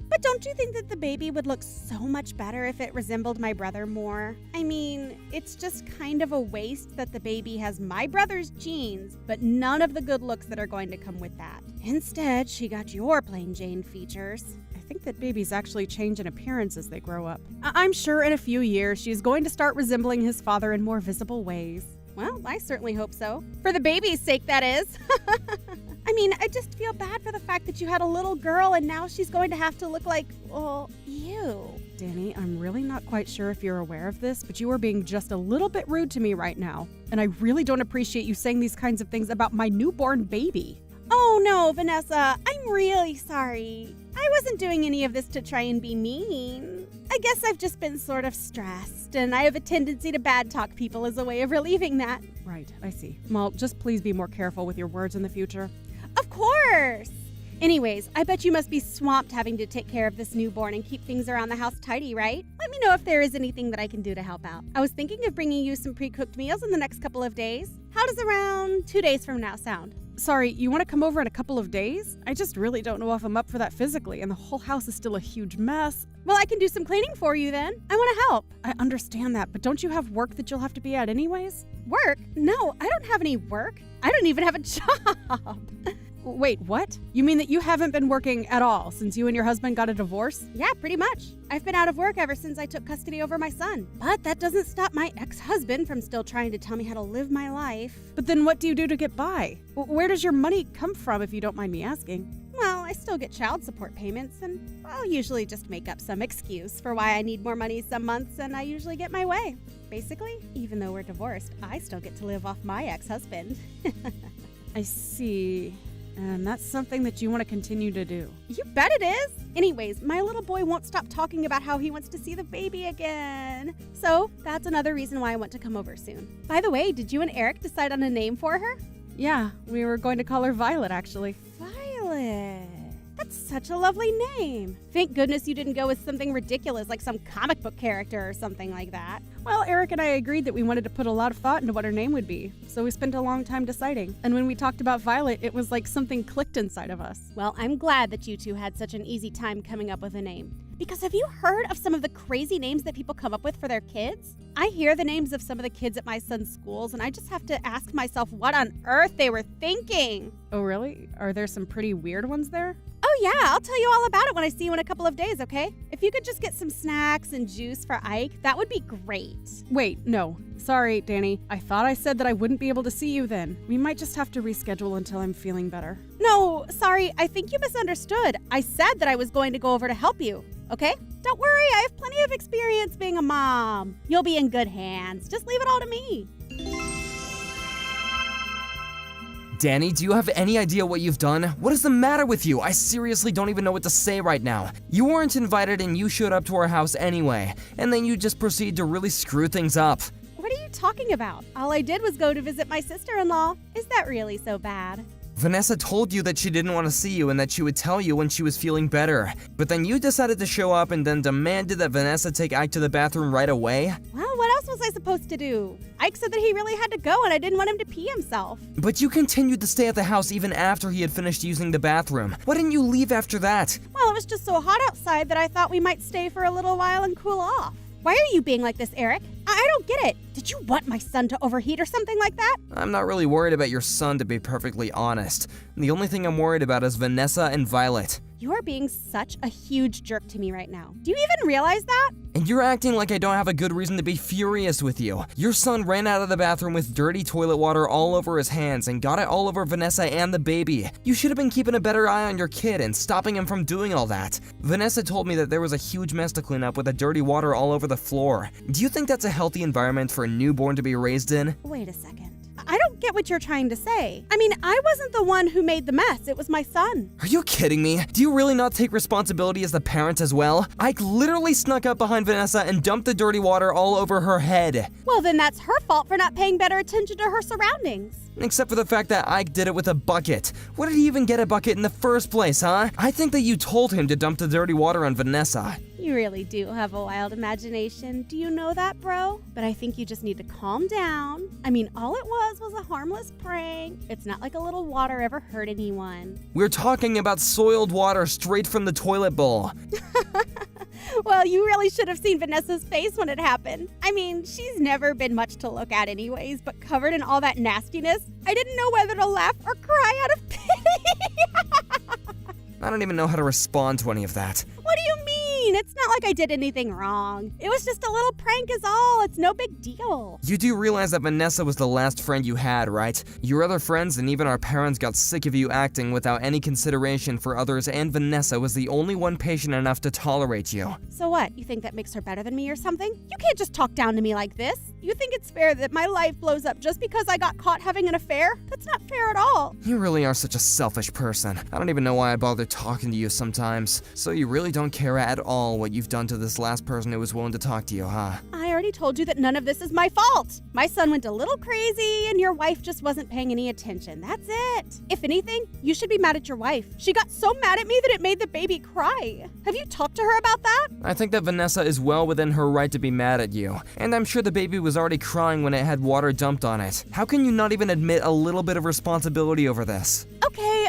But don't you think that the baby would look so much better if it resembled my brother more? I mean, it's just kind of a waste that the baby has my brother's genes, but none of the good looks that are going to come with that. Instead, she got your plain Jane features. I think that babies actually change in appearance as they grow up. I'm sure in a few years she's going to start resembling his father in more visible ways. Well, I certainly hope so. For the baby's sake, that is. I mean, I just feel bad for the fact that you had a little girl and now she's going to have to look like, well, you. Dani, I'm really not quite sure if you're aware of this, but you are being just a little bit rude to me right now. And I really don't appreciate you saying these kinds of things about my newborn baby. Oh no, Vanessa, I'm really sorry. I wasn't doing any of this to try and be mean. I guess I've just been sort of stressed, and I have a tendency to bad talk people as a way of relieving that. Right, I see. Well, just please be more careful with your words in the future. Of course! Anyways, I bet you must be swamped having to take care of this newborn and keep things around the house tidy, right? Let me know if there is anything that I can do to help out. I was thinking of bringing you some pre-cooked meals in the next couple of days. How does around 2 days from now sound? Sorry, you want to come over in a couple of days? I just really don't know if I'm up for that physically, and the whole house is still a huge mess. Well, I can do some cleaning for you then. I want to help. I understand that, but don't you have work that you'll have to be at anyways? Work? No, I don't have any work. I don't even have a job. Wait, what? You mean that you haven't been working at all since you and your husband got a divorce? Yeah, pretty much. I've been out of work ever since I took custody over my son. But that doesn't stop my ex-husband from still trying to tell me how to live my life. But then what do you do to get by? Where does your money come from, if you don't mind me asking? Well, I still get child support payments, and I'll usually just make up some excuse for why I need more money some months, and I usually get my way. Basically, even though we're divorced, I still get to live off my ex-husband. I see. And that's something that you want to continue to do. You bet it is! Anyways, my little boy won't stop talking about how he wants to see the baby again. So, that's another reason why I want to come over soon. By the way, did you and Eric decide on a name for her? Yeah, we were going to call her Violet, actually. Violet. That's such a lovely name. Thank goodness you didn't go with something ridiculous like some comic book character or something like that. Well, Eric and I agreed that we wanted to put a lot of thought into what her name would be, so we spent a long time deciding. And when we talked about Violet, it was like something clicked inside of us. Well, I'm glad that you two had such an easy time coming up with a name. Because have you heard of some of the crazy names that people come up with for their kids? I hear the names of some of the kids at my son's schools, and I just have to ask myself what on earth they were thinking. Oh, really? Are there some pretty weird ones there? Oh yeah, I'll tell you all about it when I see you in a couple of days, okay? If you could just get some snacks and juice for Ike, that would be great. Wait, no. Sorry, Dani. I thought I said that I wouldn't be able to see you then. We might just have to reschedule until I'm feeling better. No, sorry, I think you misunderstood. I said that I was going to go over to help you, okay? Don't worry, I have plenty of experience being a mom. You'll be in good hands. Just leave it all to me. Dani, do you have any idea what you've done? What is the matter with you? I seriously don't even know what to say right now. You weren't invited and you showed up to our house anyway, and then you just proceed to really screw things up. What are you talking about? All I did was go to visit my sister-in-law. Is that really so bad? Vanessa told you that she didn't want to see you and that she would tell you when she was feeling better. But then you decided to show up and then demanded that Vanessa take Ike to the bathroom right away? Well, what else was I supposed to do? Ike said that he really had to go and I didn't want him to pee himself. But you continued to stay at the house even after he had finished using the bathroom. Why didn't you leave after that? Well, it was just so hot outside that I thought we might stay for a little while and cool off. Why are you being like this, Eric? I don't get it. Did you want my son to overheat or something like that? I'm not really worried about your son, to be perfectly honest. The only thing I'm worried about is Vanessa and Violet. You're being such a huge jerk to me right now. Do you even realize that? And you're acting like I don't have a good reason to be furious with you. Your son ran out of the bathroom with dirty toilet water all over his hands and got it all over Vanessa and the baby. You should have been keeping a better eye on your kid and stopping him from doing all that. Vanessa told me that there was a huge mess to clean up with the dirty water all over the floor. Do you think that's a healthy environment for a newborn to be raised in? Wait a second. I don't get what you're trying to say. I mean, I wasn't the one who made the mess. It was my son. Are you kidding me? Do you really not take responsibility as the parent as well? Ike literally snuck up behind Vanessa and dumped the dirty water all over her head. Well, then that's her fault for not paying better attention to her surroundings. Except for the fact that Ike did it with a bucket. What did he even get a bucket in the first place, huh? I think that you told him to dump the dirty water on Vanessa. You really do have a wild imagination. Do you know that, bro? But I think you just need to calm down. I mean, all it was a harmless prank. It's not like a little water ever hurt anyone. We're talking about soiled water straight from the toilet bowl. Well, you really should have seen Vanessa's face when it happened. I mean, she's never been much to look at anyways, but covered in all that nastiness, I didn't know whether to laugh or cry out of pity. I don't even know how to respond to any of that. What do you mean? It's not like I did anything wrong. It was just a little prank is all. It's no big deal. You do realize that Vanessa was the last friend you had, right? Your other friends and even our parents got sick of you acting without any consideration for others, and Vanessa was the only one patient enough to tolerate you. So what? You think that makes her better than me or something? You can't just talk down to me like this. You think it's fair that my life blows up just because I got caught having an affair? That's not fair at all. You really are such a selfish person. I don't even know why I bother talking to you sometimes. So you really don't care at all what you've done to this last person who was willing to talk to you, huh? I already told you that none of this is my fault. My son went a little crazy and your wife just wasn't paying any attention. That's it. If anything, you should be mad at your wife. She got so mad at me that it made the baby cry. Have you talked to her about that? I think that Vanessa is well within her right to be mad at you. And I'm sure the baby was already crying when it had water dumped on it. How can you not even admit a little bit of responsibility over this?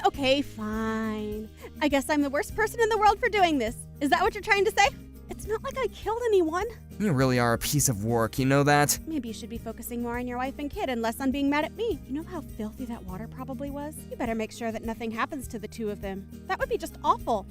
Okay, fine. I guess I'm the worst person in the world for doing this. Is that what you're trying to say? It's not like I killed anyone. You really are a piece of work, you know that? Maybe you should be focusing more on your wife and kid and less on being mad at me. You know how filthy that water probably was? You better make sure that nothing happens to the two of them. That would be just awful.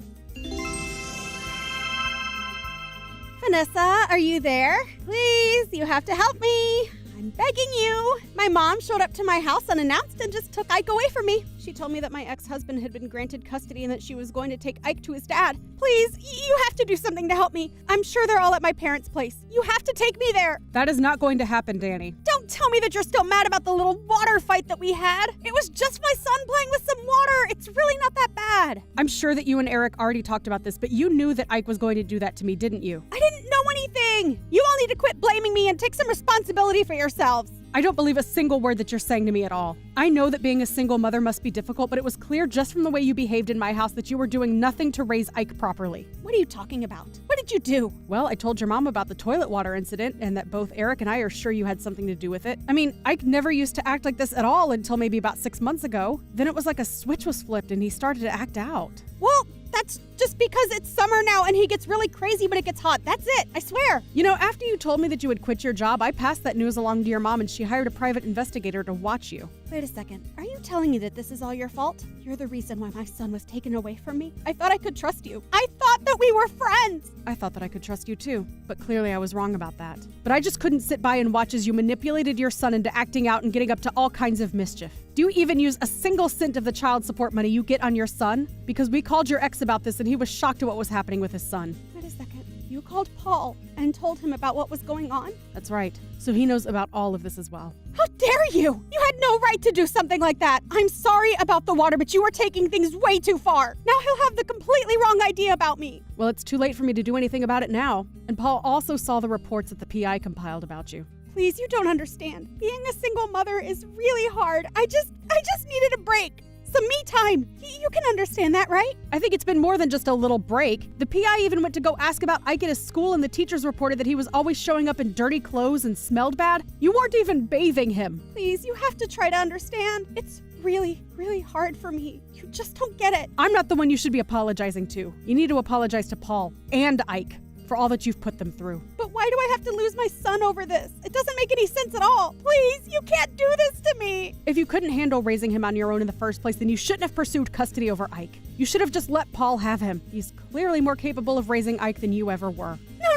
Vanessa, are you there? Please, you have to help me. I'm begging you. My mom showed up to my house unannounced and just took Ike away from me. She told me that my ex-husband had been granted custody and that she was going to take Ike to his dad. Please, you have to do something to help me. I'm sure they're all at my parents' place. You have to take me there. That is not going to happen, Dani. Don't tell me that you're still mad about the little water fight that we had. It was just my son playing with some water. It's really not that bad. I'm sure that you and Eric already talked about this, but you knew that Ike was going to do that to me, didn't you? I didn't know anything. You all need to quit blaming me and take some responsibility for yourselves. I don't believe a single word that you're saying to me at all. I know that being a single mother must be difficult, but it was clear just from the way you behaved in my house that you were doing nothing to raise Ike properly. What are you talking about? What did you do? Well, I told your mom about the toilet water incident and that both Eric and I are sure you had something to do with it. I mean, Ike never used to act like this at all until maybe about 6 months ago. Then it was like a switch was flipped and he started to act out. Well, that's just because it's summer now and he gets really crazy when it gets hot. That's it, I swear. You know, after you told me that you would quit your job, I passed that news along to your mom and she hired a private investigator to watch you. Wait a second. Are you telling me that this is all your fault? You're the reason why my son was taken away from me? I thought I could trust you. I thought that we were friends. I thought that I could trust you too, but clearly I was wrong about that. But I just couldn't sit by and watch as you manipulated your son into acting out and getting up to all kinds of mischief. Do you even use a single cent of the child support money you get on your son? Because we called your ex about this and he was shocked at what was happening with his son. Wait a second. You called Paul and told him about what was going on? That's right. So he knows about all of this as well. How dare you! You had no right to do something like that. I'm sorry about the water, but you were taking things way too far. Now he'll have the completely wrong idea about me. Well, it's too late for me to do anything about it now. And Paul also saw the reports that the PI compiled about you. Please, you don't understand. Being a single mother is really hard. I just needed a break. Some me time. You can understand that, right? I think it's been more than just a little break. The PI even went to go ask about Ike at his school and the teachers reported that he was always showing up in dirty clothes and smelled bad. You weren't even bathing him. Please, you have to try to understand. It's really, really hard for me. You just don't get it. I'm not the one you should be apologizing to. You need to apologize to Paul and Ike for all that you've put them through. But why do I have to lose my son over this? It doesn't make any sense at all. Please, you can't do this to me. If you couldn't handle raising him on your own in the first place, then you shouldn't have pursued custody over Ike. You should have just let Paul have him. He's clearly more capable of raising Ike than you ever were. No,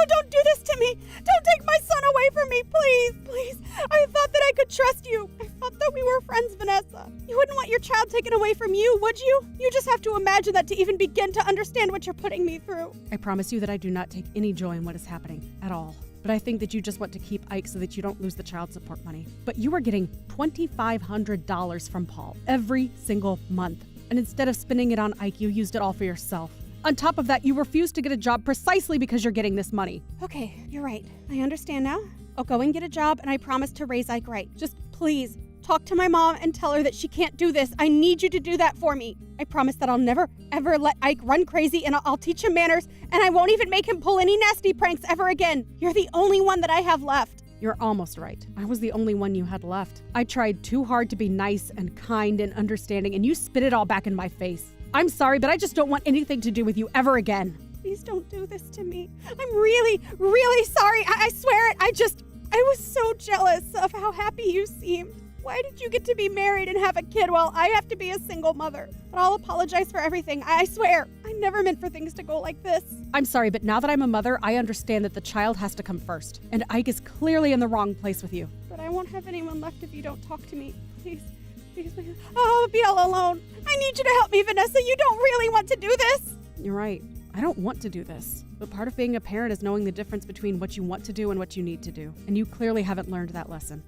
don't do this to me. Don't take my son away from me, please. I thought that I could trust you. I thought that we were friends, Vanessa. You wouldn't want your child taken away from you, would you? You just have to imagine that to even begin to understand what you're putting me through. I promise you that I do not take any joy in what is happening at all. But I think that you just want to keep Ike so that you don't lose the child support money. But you were getting $2,500 from Paul every single month. And instead of spending it on Ike, you used it all for yourself. On top of that, you refused to get a job precisely because you're getting this money. Okay, you're right. I understand now. I'll go and get a job and I promise to raise Ike right. Just please talk to my mom and tell her that she can't do this. I need you to do that for me. I promise that I'll never, ever let Ike run crazy and I'll teach him manners and I won't even make him pull any nasty pranks ever again. You're the only one that I have left. You're almost right. I was the only one you had left. I tried too hard to be nice and kind and understanding and you spit it all back in my face. I'm sorry, but I just don't want anything to do with you ever again. Please don't do this to me. I'm really, really sorry. I swear it. I was so jealous of how happy you seemed. Why did you get to be married and have a kid while I have to be a single mother? But I'll apologize for everything. I swear. I never meant for things to go like this. I'm sorry, but now that I'm a mother, I understand that the child has to come first. And Ike is clearly in the wrong place with you. But I won't have anyone left if you don't talk to me. Please. Please. Oh, I'll be all alone. I need you to help me, Vanessa. You don't really want to do this. You're right. I don't want to do this. But part of being a parent is knowing the difference between what you want to do and what you need to do. And you clearly haven't learned that lesson.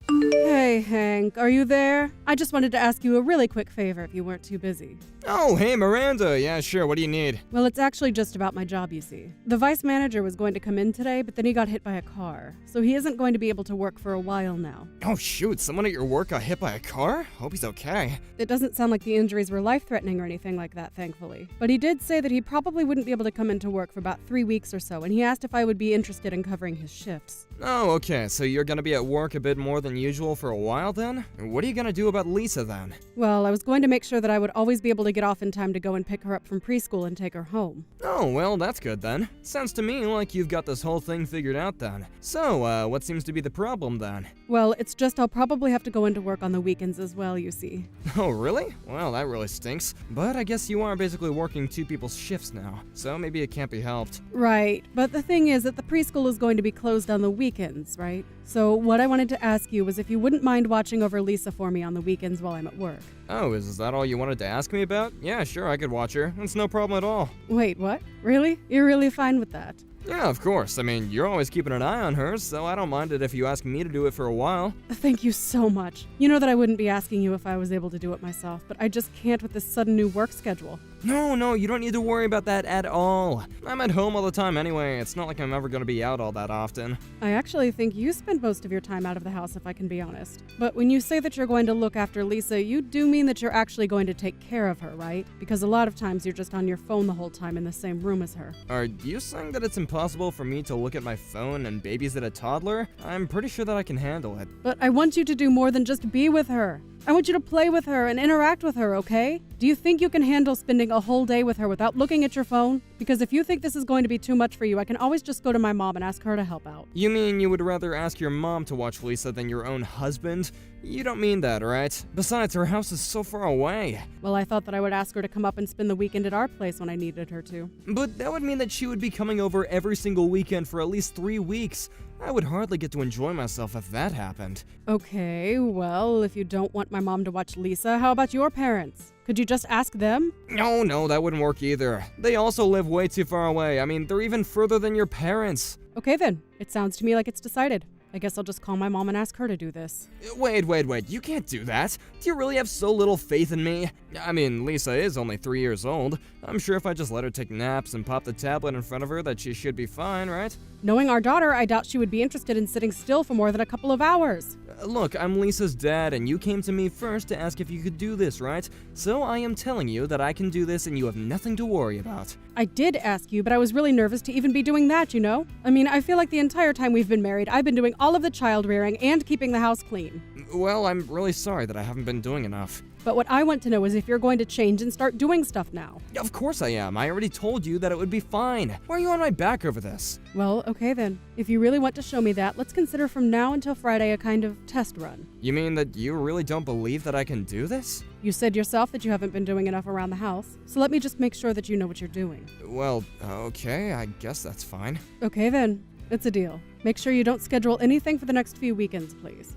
Hey, Hank, are you there? I just wanted to ask you a really quick favor if you weren't too busy. Oh, hey, Miranda. Yeah, sure. What do you need? Well, it's actually just about my job, you see. The vice manager was going to come in today, but then he got hit by a car. So he isn't going to be able to work for a while now. Oh, shoot. Someone at your work got hit by a car? Hope he's okay. It doesn't sound like the injuries were life-threatening or anything like that, thankfully. But he did say that he probably wouldn't be able to come into work for about 3 weeks or so, and he asked if I would be interested in covering his shifts. Oh, okay. So you're gonna be at work a bit more than usual for a while then? What are you gonna do about Lisa then? Well, I was going to make sure that I would always be able to get off in time to go and pick her up from preschool and take her home. Oh, well, that's good then. Sounds to me like you've got this whole thing figured out then. So, what seems to be the problem then? Well, it's just I'll probably have to go into work on the weekends as well, you see. Oh, really? Well, that really stinks. But I guess you are basically working two people's shifts now, so maybe it can't be helped. Right, but the thing is that the preschool is going to be closed on the weekends, right? So what I wanted to ask you was if you wouldn't mind watching over Lisa for me on the weekends while I'm at work. Oh, is that all you wanted to ask me about? Yeah, sure, I could watch her. That's no problem at all. Wait, what? Really? You're really fine with that? Yeah, of course. I mean, you're always keeping an eye on her, so I don't mind it if you ask me to do it for a while. Thank you so much. You know that I wouldn't be asking you if I was able to do it myself, but I just can't with this sudden new work schedule. No, you don't need to worry about that at all. I'm at home all the time anyway. It's not like I'm ever gonna be out all that often. I actually think you spend most of your time out of the house, if I can be honest. But when you say that you're going to look after Lisa, you do mean that you're actually going to take care of her, right? Because a lot of times you're just on your phone the whole time in the same room as her. Are you saying that it's impossible for me to look at my phone and babysit a toddler? I'm pretty sure that I can handle it. But I want you to do more than just be with her. I want you to play with her and interact with her, okay? Do you think you can handle spending a whole day with her without looking at your phone? Because if you think this is going to be too much for you, I can always just go to my mom and ask her to help out. You mean you would rather ask your mom to watch Lisa than your own husband? You don't mean that, right? Besides, her house is so far away. Well, I thought that I would ask her to come up and spend the weekend at our place when I needed her to. But that would mean that she would be coming over every single weekend for at least 3 weeks. I would hardly get to enjoy myself if that happened. Okay, well, if you don't want my mom to watch Lisa, how about your parents? Could you just ask them? No, that wouldn't work either. They also live way too far away. I mean, they're even further than your parents. Okay then, it sounds to me like it's decided. I guess I'll just call my mom and ask her to do this. Wait, you can't do that. Do you really have so little faith in me? I mean, Lisa is only 3 years old. I'm sure if I just let her take naps and pop the tablet in front of her that she should be fine, right? Knowing our daughter, I doubt she would be interested in sitting still for more than a couple of hours. Look, I'm Lisa's dad, and you came to me first to ask if you could do this, right? So I am telling you that I can do this and you have nothing to worry about. I did ask you, but I was really nervous to even be doing that, you know? I mean, I feel like the entire time we've been married, I've been doing all of the child rearing and keeping the house clean. Well, I'm really sorry that I haven't been doing enough. But what I want to know is if you're going to change and start doing stuff now. Of course I am. I already told you that it would be fine. Why are you on my back over this? Well, okay then. If you really want to show me that, let's consider from now until Friday a kind of test run. You mean that you really don't believe that I can do this? You said yourself that you haven't been doing enough around the house, so let me just make sure that you know what you're doing. Well, okay, I guess that's fine. Okay then. It's a deal. Make sure you don't schedule anything for the next few weekends, please.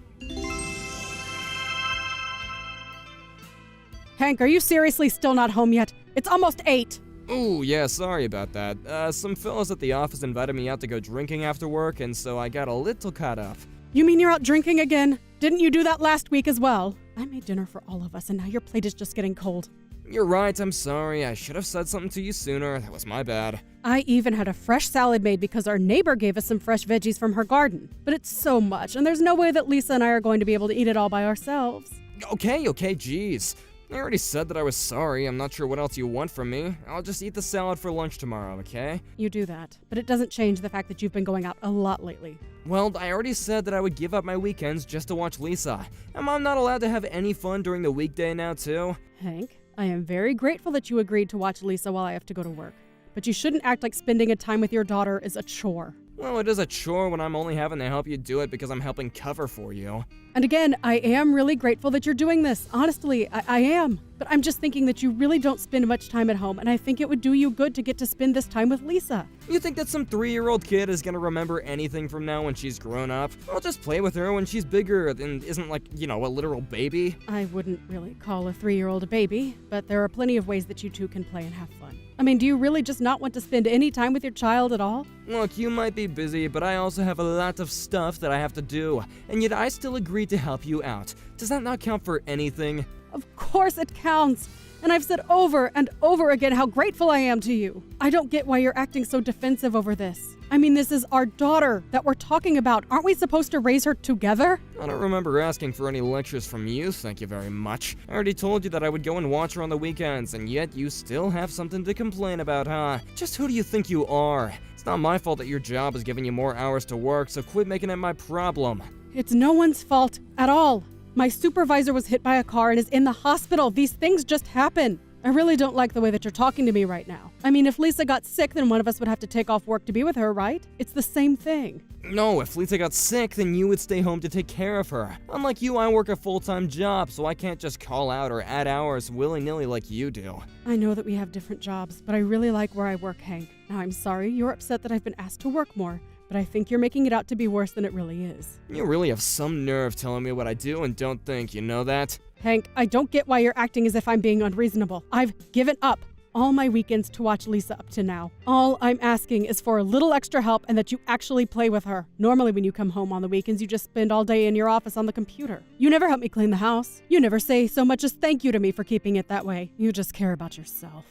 Hank, are you seriously still not home yet? It's almost 8. Ooh, yeah, sorry about that. Some fellas at the office invited me out to go drinking after work, and so I got a little caught up. You mean you're out drinking again? Didn't you do that last week as well? I made dinner for all of us, and now your plate is just getting cold. You're right, I'm sorry. I should have said something to you sooner. That was my bad. I even had a fresh salad made because our neighbor gave us some fresh veggies from her garden. But it's so much, and there's no way that Lisa and I are going to be able to eat it all by ourselves. Okay, jeez. I already said that I was sorry. I'm not sure what else you want from me. I'll just eat the salad for lunch tomorrow, okay? You do that, but it doesn't change the fact that you've been going out a lot lately. Well, I already said that I would give up my weekends just to watch Lisa. Am I not allowed to have any fun during the weekday now, too? Hank, I am very grateful that you agreed to watch Lisa while I have to go to work. But you shouldn't act like spending a time with your daughter is a chore. Well, it is a chore when I'm only having to help you do it because I'm helping cover for you. And again, I am really grateful that you're doing this. Honestly, I am. But I'm just thinking that you really don't spend much time at home, and I think it would do you good to get to spend this time with Lisa. You think that some 3-year-old kid is gonna remember anything from now when she's grown up? I'll just play with her when she's bigger and isn't like, a literal baby. I wouldn't really call a 3-year-old a baby, but there are plenty of ways that you two can play and have fun. I mean, do you really just not want to spend any time with your child at all? Look, you might be busy, but I also have a lot of stuff that I have to do, and yet I still agreed to help you out. Does that not count for anything? Of course it counts. And I've said over and over again how grateful I am to you. I don't get why you're acting so defensive over this. I mean, this is our daughter that we're talking about. Aren't we supposed to raise her together? I don't remember asking for any lectures from you, thank you very much. I already told you that I would go and watch her on the weekends, and yet you still have something to complain about, huh? Just who do you think you are? It's not my fault that your job is giving you more hours to work, so quit making it my problem. It's no one's fault at all. My supervisor was hit by a car and is in the hospital. These things just happen. I really don't like the way that you're talking to me right now. I mean, if Lisa got sick, then one of us would have to take off work to be with her, right? It's the same thing. No, if Lisa got sick, then you would stay home to take care of her. Unlike you, I work a full-time job, so I can't just call out or add hours willy-nilly like you do. I know that we have different jobs, but I really like where I work, Hank. Now, I'm sorry you're upset that I've been asked to work more, but I think you're making it out to be worse than it really is. You really have some nerve telling me what I do and don't think, you know that? Hank, I don't get why you're acting as if I'm being unreasonable. I've given up all my weekends to watch Lisa up to now. All I'm asking is for a little extra help and that you actually play with her. Normally when you come home on the weekends, you just spend all day in your office on the computer. You never help me clean the house. You never say so much as thank you to me for keeping it that way. You just care about yourself.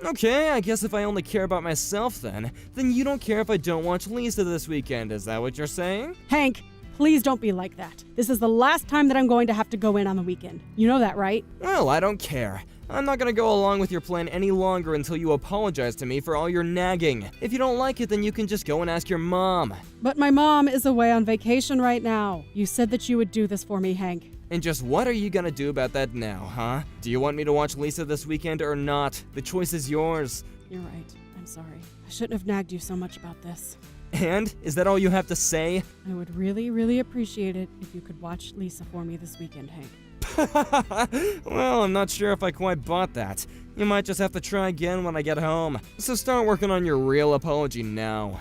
Okay, I guess if I only care about myself then you don't care if I don't watch Lisa this weekend, is that what you're saying? Hank, please don't be like that. This is the last time that I'm going to have to go in on the weekend. You know that, right? Well, I don't care. I'm not gonna go along with your plan any longer until you apologize to me for all your nagging. If you don't like it, then you can just go and ask your mom. But my mom is away on vacation right now. You said that you would do this for me, Hank. And just what are you gonna do about that now, huh? Do you want me to watch Lisa this weekend or not? The choice is yours. You're right. I'm sorry. I shouldn't have nagged you so much about this. And? Is that all you have to say? I would really, really appreciate it if you could watch Lisa for me this weekend, Hank. Well, I'm not sure if I quite bought that. You might just have to try again when I get home. So start working on your real apology now.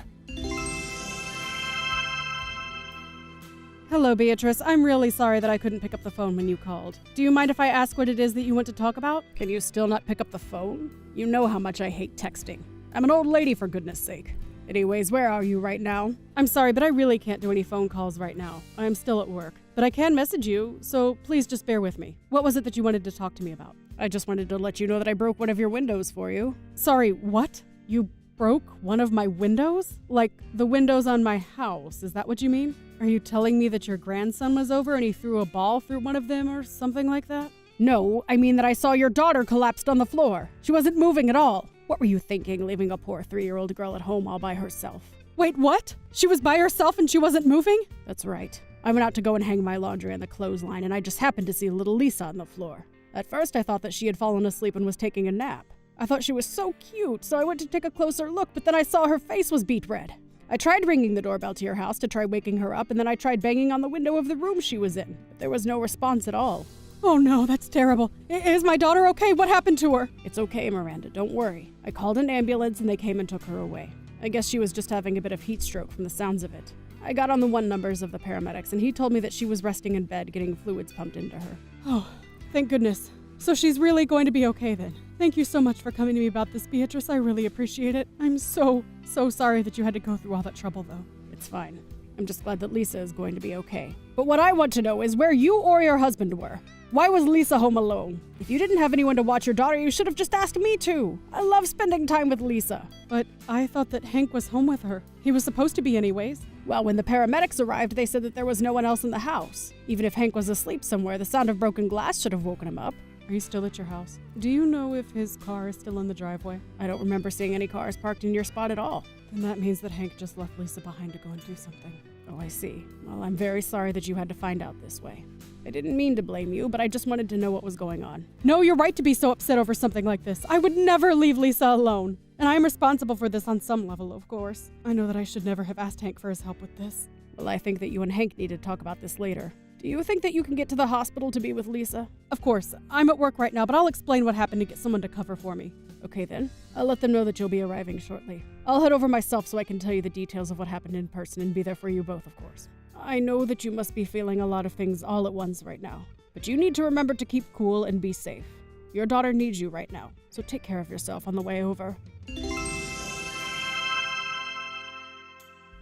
Hello, Beatrice. I'm really sorry that I couldn't pick up the phone when you called. Do you mind if I ask what it is that you want to talk about? Can you still not pick up the phone? You know how much I hate texting. I'm an old lady, for goodness sake. Anyways, where are you right now? I'm sorry, but I really can't do any phone calls right now. I'm still at work. But I can message you, so please just bear with me. What was it that you wanted to talk to me about? I just wanted to let you know that I broke one of your windows for you. Sorry, what? You broke one of my windows? Like the windows on my house, is that what you mean? Are you telling me that your grandson was over and he threw a ball through one of them or something like that? No, I mean that I saw your daughter collapsed on the floor. She wasn't moving at all. What were you thinking, leaving a poor 3-year-old girl at home all by herself? Wait, what? She was by herself and she wasn't moving? That's right. I went out to go and hang my laundry on the clothesline and I just happened to see little Lisa on the floor. At first I thought that she had fallen asleep and was taking a nap. I thought she was so cute, so I went to take a closer look, but then I saw her face was beet red. I tried ringing the doorbell to your house to try waking her up, and then I tried banging on the window of the room she was in, but there was no response at all. Oh no, that's terrible. Is my daughter okay? What happened to her? It's okay, Miranda, don't worry. I called an ambulance and they came and took her away. I guess she was just having a bit of heat stroke from the sounds of it. I got on the 1 numbers of the paramedics and he told me that she was resting in bed getting fluids pumped into her. Oh, thank goodness. So she's really going to be okay then. Thank you so much for coming to me about this, Beatrice. I really appreciate it. I'm so sorry that you had to go through all that trouble, though. It's fine. I'm just glad that Lisa is going to be okay. But what I want to know is where you or your husband were. Why was Lisa home alone? If you didn't have anyone to watch your daughter, you should have just asked me to. I love spending time with Lisa. But I thought that Hank was home with her. He was supposed to be anyways. Well, when the paramedics arrived, they said that there was no one else in the house. Even if Hank was asleep somewhere, the sound of broken glass should have woken him up. Are you still at your house? Do you know if his car is still in the driveway? I don't remember seeing any cars parked in your spot at all. Then that means that Hank just left Lisa behind to go and do something. Oh, I see. Well, I'm very sorry that you had to find out this way. I didn't mean to blame you, but I just wanted to know what was going on. No, you're right to be so upset over something like this. I would never leave Lisa alone. And I'm responsible for this on some level, of course. I know that I should never have asked Hank for his help with this. Well, I think that you and Hank need to talk about this later. Do you think that you can get to the hospital to be with Lisa? Of course. I'm at work right now, but I'll explain what happened to get someone to cover for me. Okay then. I'll let them know that you'll be arriving shortly. I'll head over myself so I can tell you the details of what happened in person and be there for you both, of course. I know that you must be feeling a lot of things all at once right now, but you need to remember to keep cool and be safe. Your daughter needs you right now, so take care of yourself on the way over.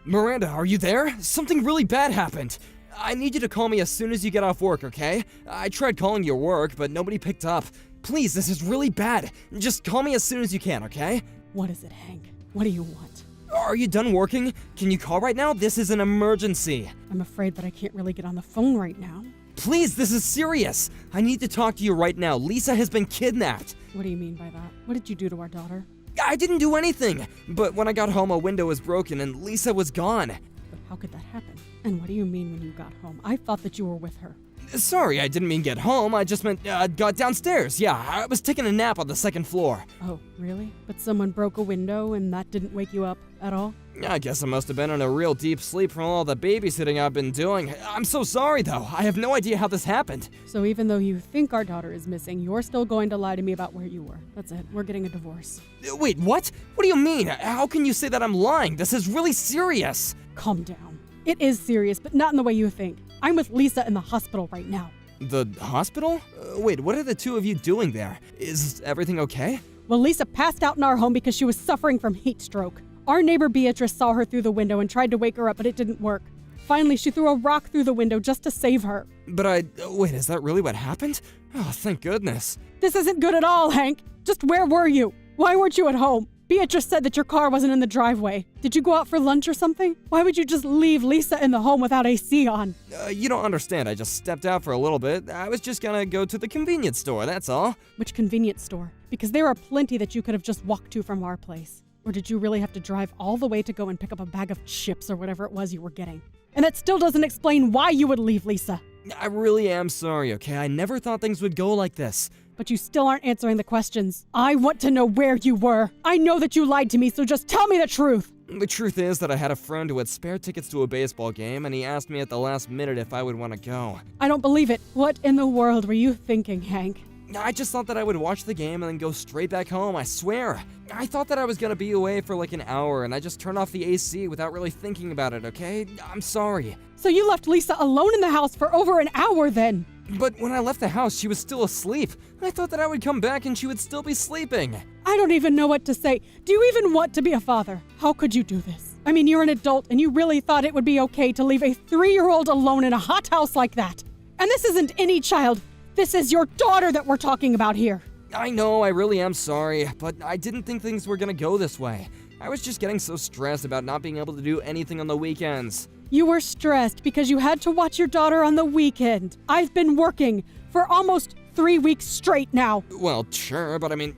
Miranda, are you there? Something really bad happened. I need you to call me as soon as you get off work, okay? I tried calling your work, but nobody picked up. Please, this is really bad. Just call me as soon as you can, okay? What is it, Hank? What do you want? Are you done working? Can you call right now? This is an emergency. I'm afraid that I can't really get on the phone right now. Please, this is serious. I need to talk to you right now. Lisa has been kidnapped. What do you mean by that? What did you do to our daughter? I didn't do anything. But when I got home, a window was broken and Lisa was gone. But how could that happen? And what do you mean when you got home? I thought that you were with her. Sorry, I didn't mean get home. I just meant got downstairs. Yeah, I was taking a nap on the second floor. Oh, really? But someone broke a window and that didn't wake you up at all? I guess I must have been in a real deep sleep from all the babysitting I've been doing. I'm so sorry, though. I have no idea how this happened. So even though you think our daughter is missing, you're still going to lie to me about where you were. That's it. We're getting a divorce. Wait, what? What do you mean? How can you say that I'm lying? This is really serious. Calm down. It is serious, but not in the way you think. I'm with Lisa in the hospital right now. The hospital? Wait, what are the two of you doing there? Is everything okay? Well, Lisa passed out in our home because she was suffering from heat stroke. Our neighbor Beatrice saw her through the window and tried to wake her up, but it didn't work. Finally, she threw a rock through the window just to save her. But wait, is that really what happened? Oh, thank goodness. This isn't good at all, Hank. Just where were you? Why weren't you at home? Beatrice said that your car wasn't in the driveway. Did you go out for lunch or something? Why would you just leave Lisa in the home without AC on? You don't understand. I just stepped out for a little bit. I was just gonna go to the convenience store, that's all. Which convenience store? Because there are plenty that you could have just walked to from our place. Or did you really have to drive all the way to go and pick up a bag of chips or whatever it was you were getting? And that still doesn't explain why you would leave Lisa. I really am sorry, okay? I never thought things would go like this. But you still aren't answering the questions. I want to know where you were. I know that you lied to me, so just tell me the truth. The truth is that I had a friend who had spare tickets to a baseball game, and he asked me at the last minute if I would want to go. I don't believe it. What in the world were you thinking, Hank? I just thought that I would watch the game and then go straight back home, I swear. I thought that I was gonna be away for like an hour, and I just turned off the AC without really thinking about it, okay? I'm sorry. So you left Lisa alone in the house for over an hour then? But when I left the house, she was still asleep. I thought that I would come back and she would still be sleeping. I don't even know what to say. Do you even want to be a father? How could you do this? I mean, you're an adult and you really thought it would be okay to leave a 3-year-old alone in a hot house like that. And this isn't any child. This is your daughter that we're talking about here. I know, I really am sorry, but I didn't think things were gonna go this way. I was just getting so stressed about not being able to do anything on the weekends. You were stressed because you had to watch your daughter on the weekend. I've been working for almost 3 weeks straight now. Well, sure, but I mean,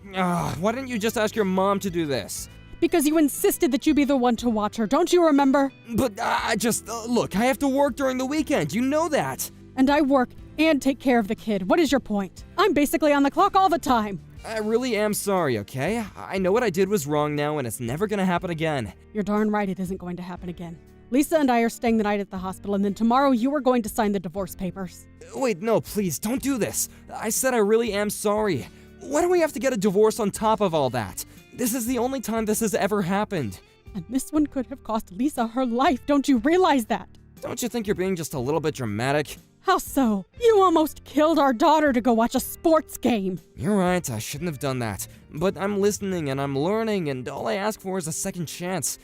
why didn't you just ask your mom to do this? Because you insisted that you be the one to watch her, don't you remember? But look, I have to work during the weekend, you know that. And I work and take care of the kid. What is your point? I'm basically on the clock all the time. I really am sorry, okay? I know what I did was wrong now, and it's never gonna happen again. You're darn right it isn't going to happen again. Lisa and I are staying the night at the hospital, and then tomorrow you are going to sign the divorce papers. Wait, no, please, don't do this. I said I really am sorry. Why do we have to get a divorce on top of all that? This is the only time this has ever happened. And this one could have cost Lisa her life, don't you realize that? Don't you think you're being just a little bit dramatic? How so? You almost killed our daughter to go watch a sports game. You're right, I shouldn't have done that. But I'm listening and I'm learning, and all I ask for is a second chance.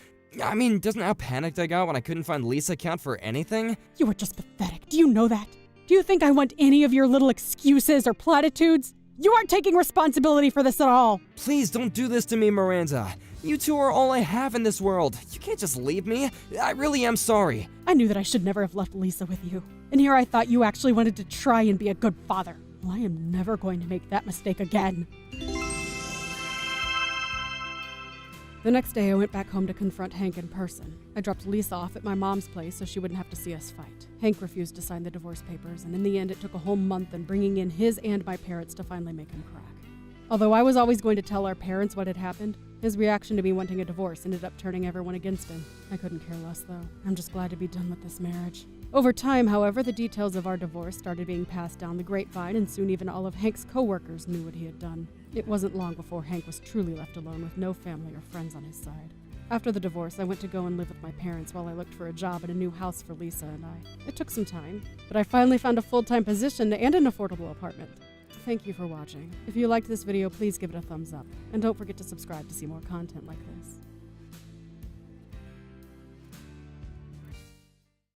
I mean, doesn't how panicked I got when I couldn't find Lisa count for anything? You were just pathetic. Do you know that? Do you think I want any of your little excuses or platitudes? You aren't taking responsibility for this at all. Please don't do this to me, Miranda. You two are all I have in this world. You can't just leave me. I really am sorry. I knew that I should never have left Lisa with you. And here I thought you actually wanted to try and be a good father. Well, I am never going to make that mistake again. The next day, I went back home to confront Hank in person. I dropped Lisa off at my mom's place so she wouldn't have to see us fight. Hank refused to sign the divorce papers, and in the end, it took a whole month and bringing in his and my parents to finally make him crack. Although I was always going to tell our parents what had happened, his reaction to me wanting a divorce ended up turning everyone against him. I couldn't care less, though. I'm just glad to be done with this marriage. Over time, however, the details of our divorce started being passed down the grapevine, and soon even all of Hank's co-workers knew what he had done. It wasn't long before Hank was truly left alone with no family or friends on his side. After the divorce, I went to go and live with my parents while I looked for a job and a new house for Lisa and I. It took some time, but I finally found a full-time position and an affordable apartment. Thank you for watching. If you liked this video, please give it a thumbs up, and don't forget to subscribe to see more content like this.